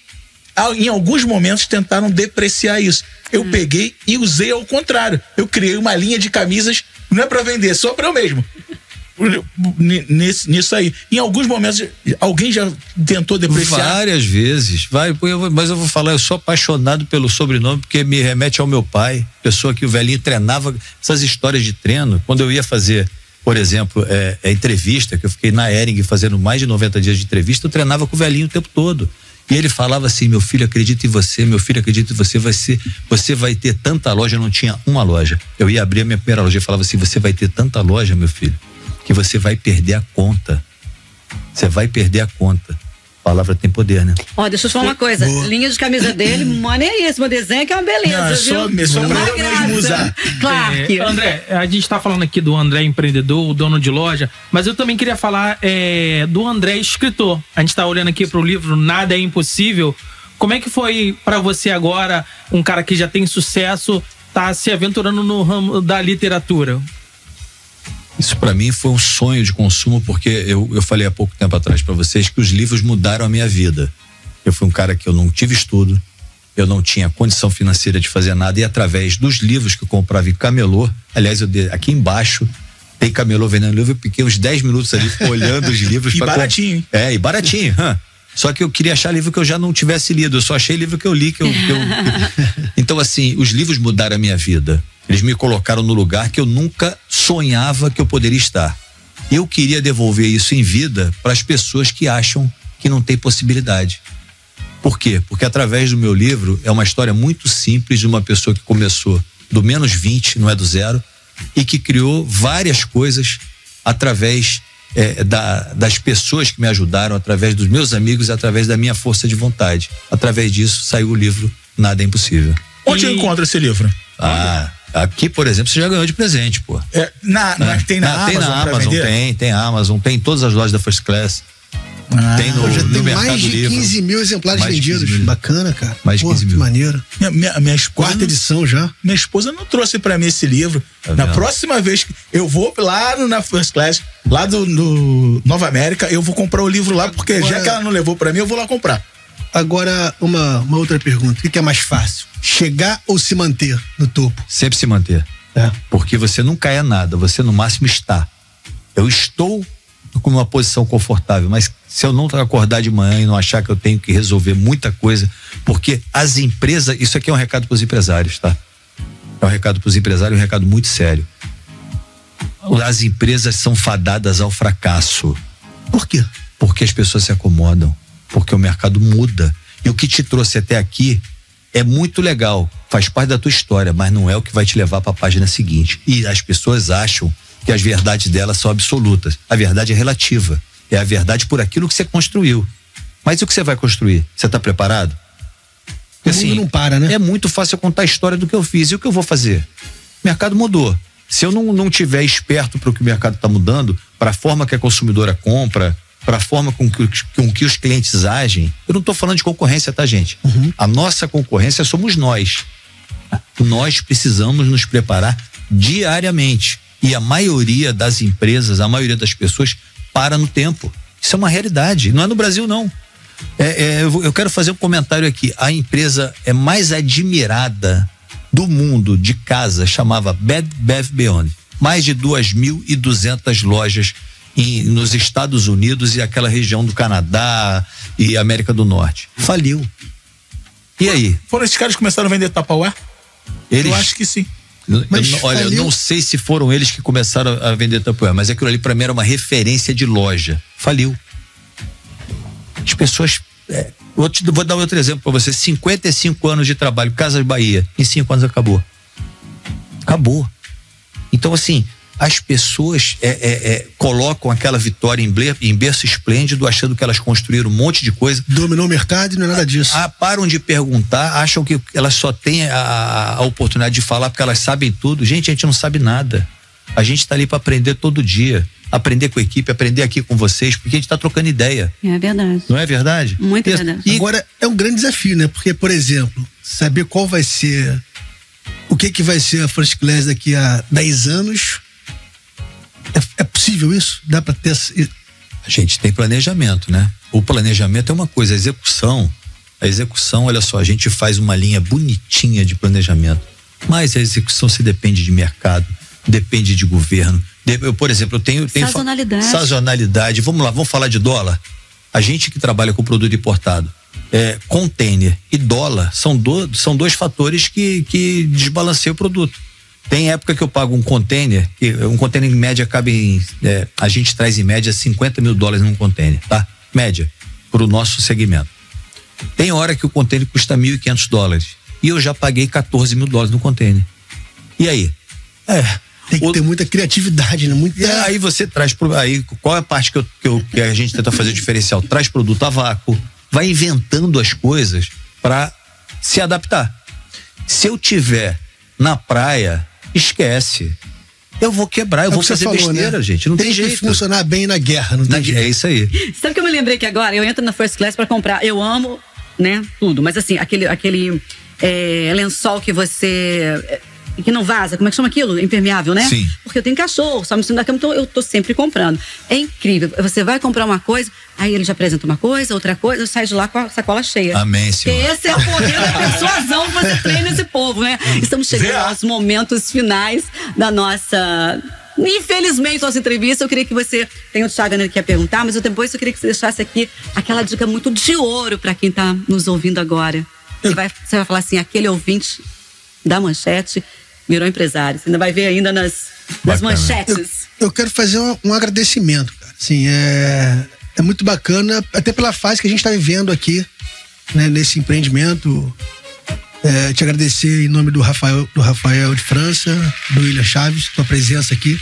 em alguns momentos tentaram depreciar isso. Eu peguei e usei ao contrário. Eu criei uma linha de camisas, não é pra vender, só pra eu mesmo. nisso aí. Em alguns momentos, alguém já tentou depreciar? Várias vezes. Mas eu vou falar, eu sou apaixonado pelo sobrenome porque me remete ao meu pai, pessoa que o velhinho treinava. Essas histórias de treino, quando eu ia fazer, por exemplo, entrevista, que eu fiquei na Hering fazendo mais de 90 dias de entrevista, eu treinava com o velhinho o tempo todo. E ele falava assim: meu filho, acredita em você, meu filho, acredita em você, você vai ter tanta loja. Eu não tinha uma loja. Eu ia abrir a minha primeira loja e falava assim: você vai ter tanta loja, meu filho, que você vai perder a conta. Você vai perder a conta. A palavra tem poder, né? Ó, deixa eu te falar uma coisa. Boa. Linha de camisa dele, maneiríssimo. O desenho que é uma beleza, Não, só pra eu mesmo usar. Clark. André, a gente tá falando aqui do André empreendedor, o dono de loja, mas eu também queria falar do André escritor. A gente tá olhando aqui pro livro Nada é Impossível. Como é que foi pra você agora, um cara que já tem sucesso, tá se aventurando no ramo da literatura? Isso para mim foi um sonho de consumo, porque eu falei há pouco tempo atrás para vocês que os livros mudaram a minha vida. Eu fui um cara que eu não tive estudo, eu não tinha condição financeira de fazer nada, e através dos livros que eu comprava em camelô, aliás, aqui embaixo tem camelô vendendo livro, eu fiquei uns 10 minutos ali olhando os livros. E baratinho. E baratinho. Só que eu queria achar livro que eu já não tivesse lido, eu só achei livro que eu li. Então, assim, os livros mudaram a minha vida. Eles me colocaram no lugar que eu nunca sonhava que eu poderia estar. Eu queria devolver isso em vida para as pessoas que acham que não tem possibilidade. Por quê? Porque através do meu livro é uma história muito simples de uma pessoa que começou do menos 20, não é do zero, e que criou várias coisas através das pessoas que me ajudaram, através dos meus amigos e através da minha força de vontade. Através disso saiu o livro Nada é Impossível. Onde eu encontro esse livro? Aqui, por exemplo, você já ganhou de presente, pô. Tem na Amazon, tem Amazon, tem em todas as lojas da First Class. Tem no Mercado mais de Livre. 15 mil exemplares Mais de 15 vendidos. mil. Bacana, cara. Mais de 15 mil. Que maneiro. Minha esposa, Quarta edição já. Minha esposa não trouxe pra mim esse livro. Na próxima vez que eu vou lá na First Class, lá do Nova América, eu vou comprar o livro lá, porque Agora, já que ela não levou pra mim, eu vou lá comprar. Agora, uma outra pergunta. O que é mais fácil? Chegar ou se manter no topo? Sempre se manter. Porque você nunca é nada, você no máximo está. Eu estou com uma posição confortável, mas se eu não acordar de manhã e não achar que eu tenho que resolver muita coisa, porque as empresas, isso aqui é um recado para os empresários, tá? É um recado para os empresários, um recado muito sério. As empresas são fadadas ao fracasso. Por quê? Porque as pessoas se acomodam, porque o mercado muda. E o que te trouxe até aqui é muito legal, faz parte da tua história, mas não é o que vai te levar para a página seguinte. E as pessoas acham que as verdades delas são absolutas. A verdade é relativa. É a verdade por aquilo que você construiu. Mas e o que você vai construir? Você está preparado? Porque, assim, não para, né? É muito fácil eu contar a história do que eu fiz. E o que eu vou fazer? O mercado mudou. Se eu não tiver esperto para o que o mercado está mudando, para a forma que a consumidora compra, para a forma com que os clientes agem, eu não estou falando de concorrência, tá, gente? A nossa concorrência somos nós. Nós precisamos nos preparar diariamente. E a maioria das empresas, a maioria das pessoas para no tempo. Isso é uma realidade. Não é no Brasil, não. Eu quero fazer um comentário aqui. A empresa mais admirada do mundo de casa chamava Bed Bath Beyond. Mais de 2.200 lojas nos Estados Unidos e aquela região do Canadá e América do Norte. Faliu. E aí? Foram esses caras que começaram a vender Tupperware? Eu acho que sim. Olha, eu não sei se foram eles que começaram a vender Tupperware, mas aquilo ali pra mim era uma referência de loja. Faliu. As pessoas... vou dar outro exemplo pra você. 55 anos de trabalho, Casas Bahia, em 5 anos acabou. Acabou. Então, assim, as pessoas colocam aquela vitória em berço esplêndido, achando que elas construíram um monte de coisa. Dominou o mercado e não é nada disso. Param de perguntar, acham que elas só têm a oportunidade de falar porque elas sabem tudo. Gente, a gente não sabe nada. A gente tá ali para aprender todo dia. Aprender com a equipe, aprender aqui com vocês, porque a gente tá trocando ideia. É verdade. Não é verdade? Muito verdade. E agora, é um grande desafio, né? Porque, por exemplo, saber qual vai ser, o que vai ser a First Class daqui a 10 anos... É possível isso? Dá para ter... A gente tem planejamento, né? O planejamento é uma coisa, a execução, olha só, a gente faz uma linha bonitinha de planejamento, mas a execução se depende de mercado, depende de governo, Eu, por exemplo, eu tenho sazonalidade. Vamos lá, vamos falar de dólar. A gente que trabalha com produto importado, container e dólar são dois fatores que desbalanceiam o produto. Tem época que eu pago um container em média cabe a gente traz em média $50 mil num container, tá? Média, pro nosso segmento. Tem hora que o container custa $1.500 e eu já paguei $14 mil no container. E aí? Tem que ter muita criatividade, né? Aí você traz aí qual é a parte que a gente tenta fazer diferencial? Traz produto a vácuo, vai inventando as coisas para se adaptar. Se eu tiver na praia, esquece. Eu vou quebrar, eu vou fazer besteira, né? Gente. Não tem jeito. Tem que funcionar bem na guerra, não tem jeito. É isso aí. Sabe o que eu me lembrei que agora? Eu entro na First Class pra comprar. Eu amo, né? Tudo. Mas assim, aquele lençol que você... que não vaza, como é que chama aquilo? Impermeável, né? Sim. Porque eu tenho cachorro, só me sinto da cama, então eu tô sempre comprando. É incrível. Você vai comprar uma coisa, aí ele já apresenta uma coisa, outra coisa, eu saio de lá com a sacola cheia. Amém, senhor. Esse é o poder da persuasão que você treina esse povo, né? Estamos chegando aos momentos finais da nossa... Infelizmente, nossa entrevista. Eu queria que você... Tem o Thiago que quer perguntar, mas depois eu queria que você deixasse aqui aquela dica muito de ouro pra quem tá nos ouvindo agora. Você vai falar assim, aquele ouvinte da Manchete virou empresário. Você ainda vai ver ainda nas manchetes. Eu quero fazer um agradecimento, cara. Assim, é muito bacana, até pela fase que a gente está vivendo aqui, né, nesse empreendimento. Te agradecer em nome do Rafael de França, do William Chaves, tua presença aqui.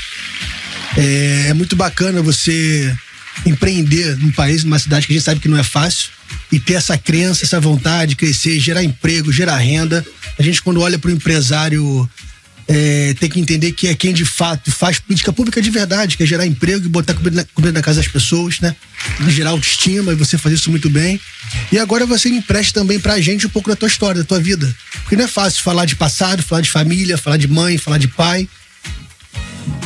É muito bacana você empreender num país, numa cidade que a gente sabe que não é fácil, e ter essa crença, essa vontade de crescer, gerar emprego, gerar renda. A gente, quando olha para o empresário, tem que entender que é quem de fato faz política pública de verdade, que é gerar emprego e botar comida na casa das pessoas, né? Gerar autoestima, e você faz isso muito bem. E agora você empresta também pra gente um pouco da tua história, da tua vida. Porque não é fácil falar de passado, falar de família, falar de mãe, falar de pai.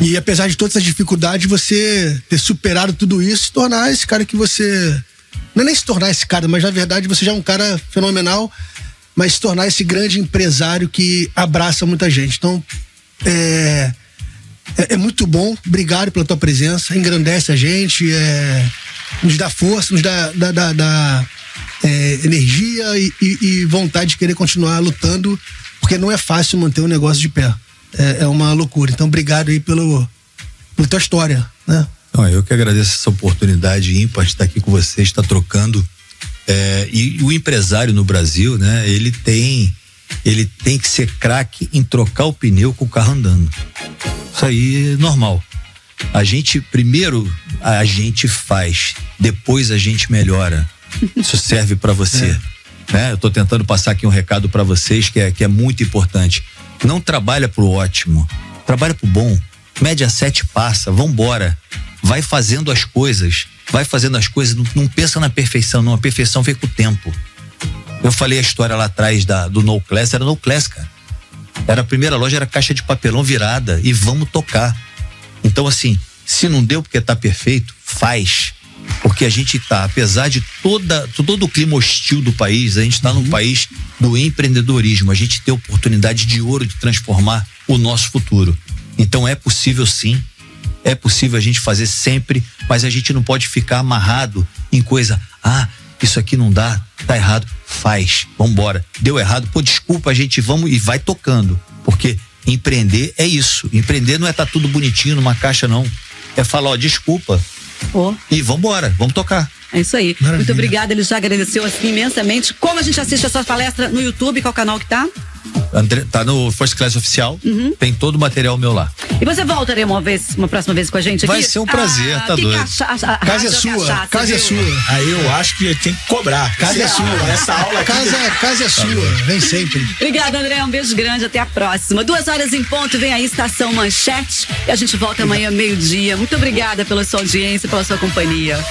E apesar de todas as dificuldades, você ter superado tudo isso, se tornar esse cara que você... Não é nem se tornar esse cara, mas na verdade você já é um cara fenomenal, mas se tornar esse grande empresário que abraça muita gente. Então, é muito bom. Obrigado pela tua presença, engrandece a gente, nos dá força, nos dá energia e vontade de querer continuar lutando, porque não é fácil manter um negócio de pé. É uma loucura. Então, obrigado aí pela tua história, né? Eu que agradeço essa oportunidade ímpar de estar aqui com vocês, estar trocando. E o empresário no Brasil, né? Ele tem que ser craque em trocar o pneu com o carro andando. Isso aí é normal. Primeiro a gente faz, depois a gente melhora. Isso serve para você. Né? Eu tô tentando passar aqui um recado para vocês que é muito importante. Não trabalha pro ótimo, trabalha pro bom. Média 7 passa, vambora. Vai fazendo as coisas, não pensa na perfeição, não. A perfeição vem com o tempo. Eu falei a história lá atrás do No Class, era No Class, cara. A primeira loja era caixa de papelão virada e vamos tocar. Então, assim, se não deu porque tá perfeito, faz. Porque a gente tá, apesar de todo o clima hostil do país, a gente tá num país do empreendedorismo. A gente tem oportunidade de ouro de transformar o nosso futuro. Então é possível sim. É possível a gente fazer sempre, mas a gente não pode ficar amarrado em coisa, isso aqui não dá, tá errado, faz, vambora. Deu errado, desculpa, a gente vamos e vai tocando, porque empreender é isso. Empreender não é tá tudo bonitinho numa caixa, não. É falar, desculpa, e vambora, vamos tocar. É isso aí. Maravilha. Muito obrigada, ele já agradeceu assim imensamente. Como a gente assiste essa palestra no YouTube, qual canal que tá? André, tá no First Class Oficial, tem todo o material meu lá. E você voltaria uma próxima vez com a gente aqui? Vai ser um prazer, tá doido. Casa é sua, casa é sua. Aí eu acho que tem que cobrar. Casa é sua. Essa aula aqui. Casa é sua, vem sempre. Obrigada, André, um beijo grande, até a próxima. 2h em ponto, vem aí Estação Manchete e a gente volta amanhã meio-dia. Muito obrigada pela sua audiência, pela sua companhia.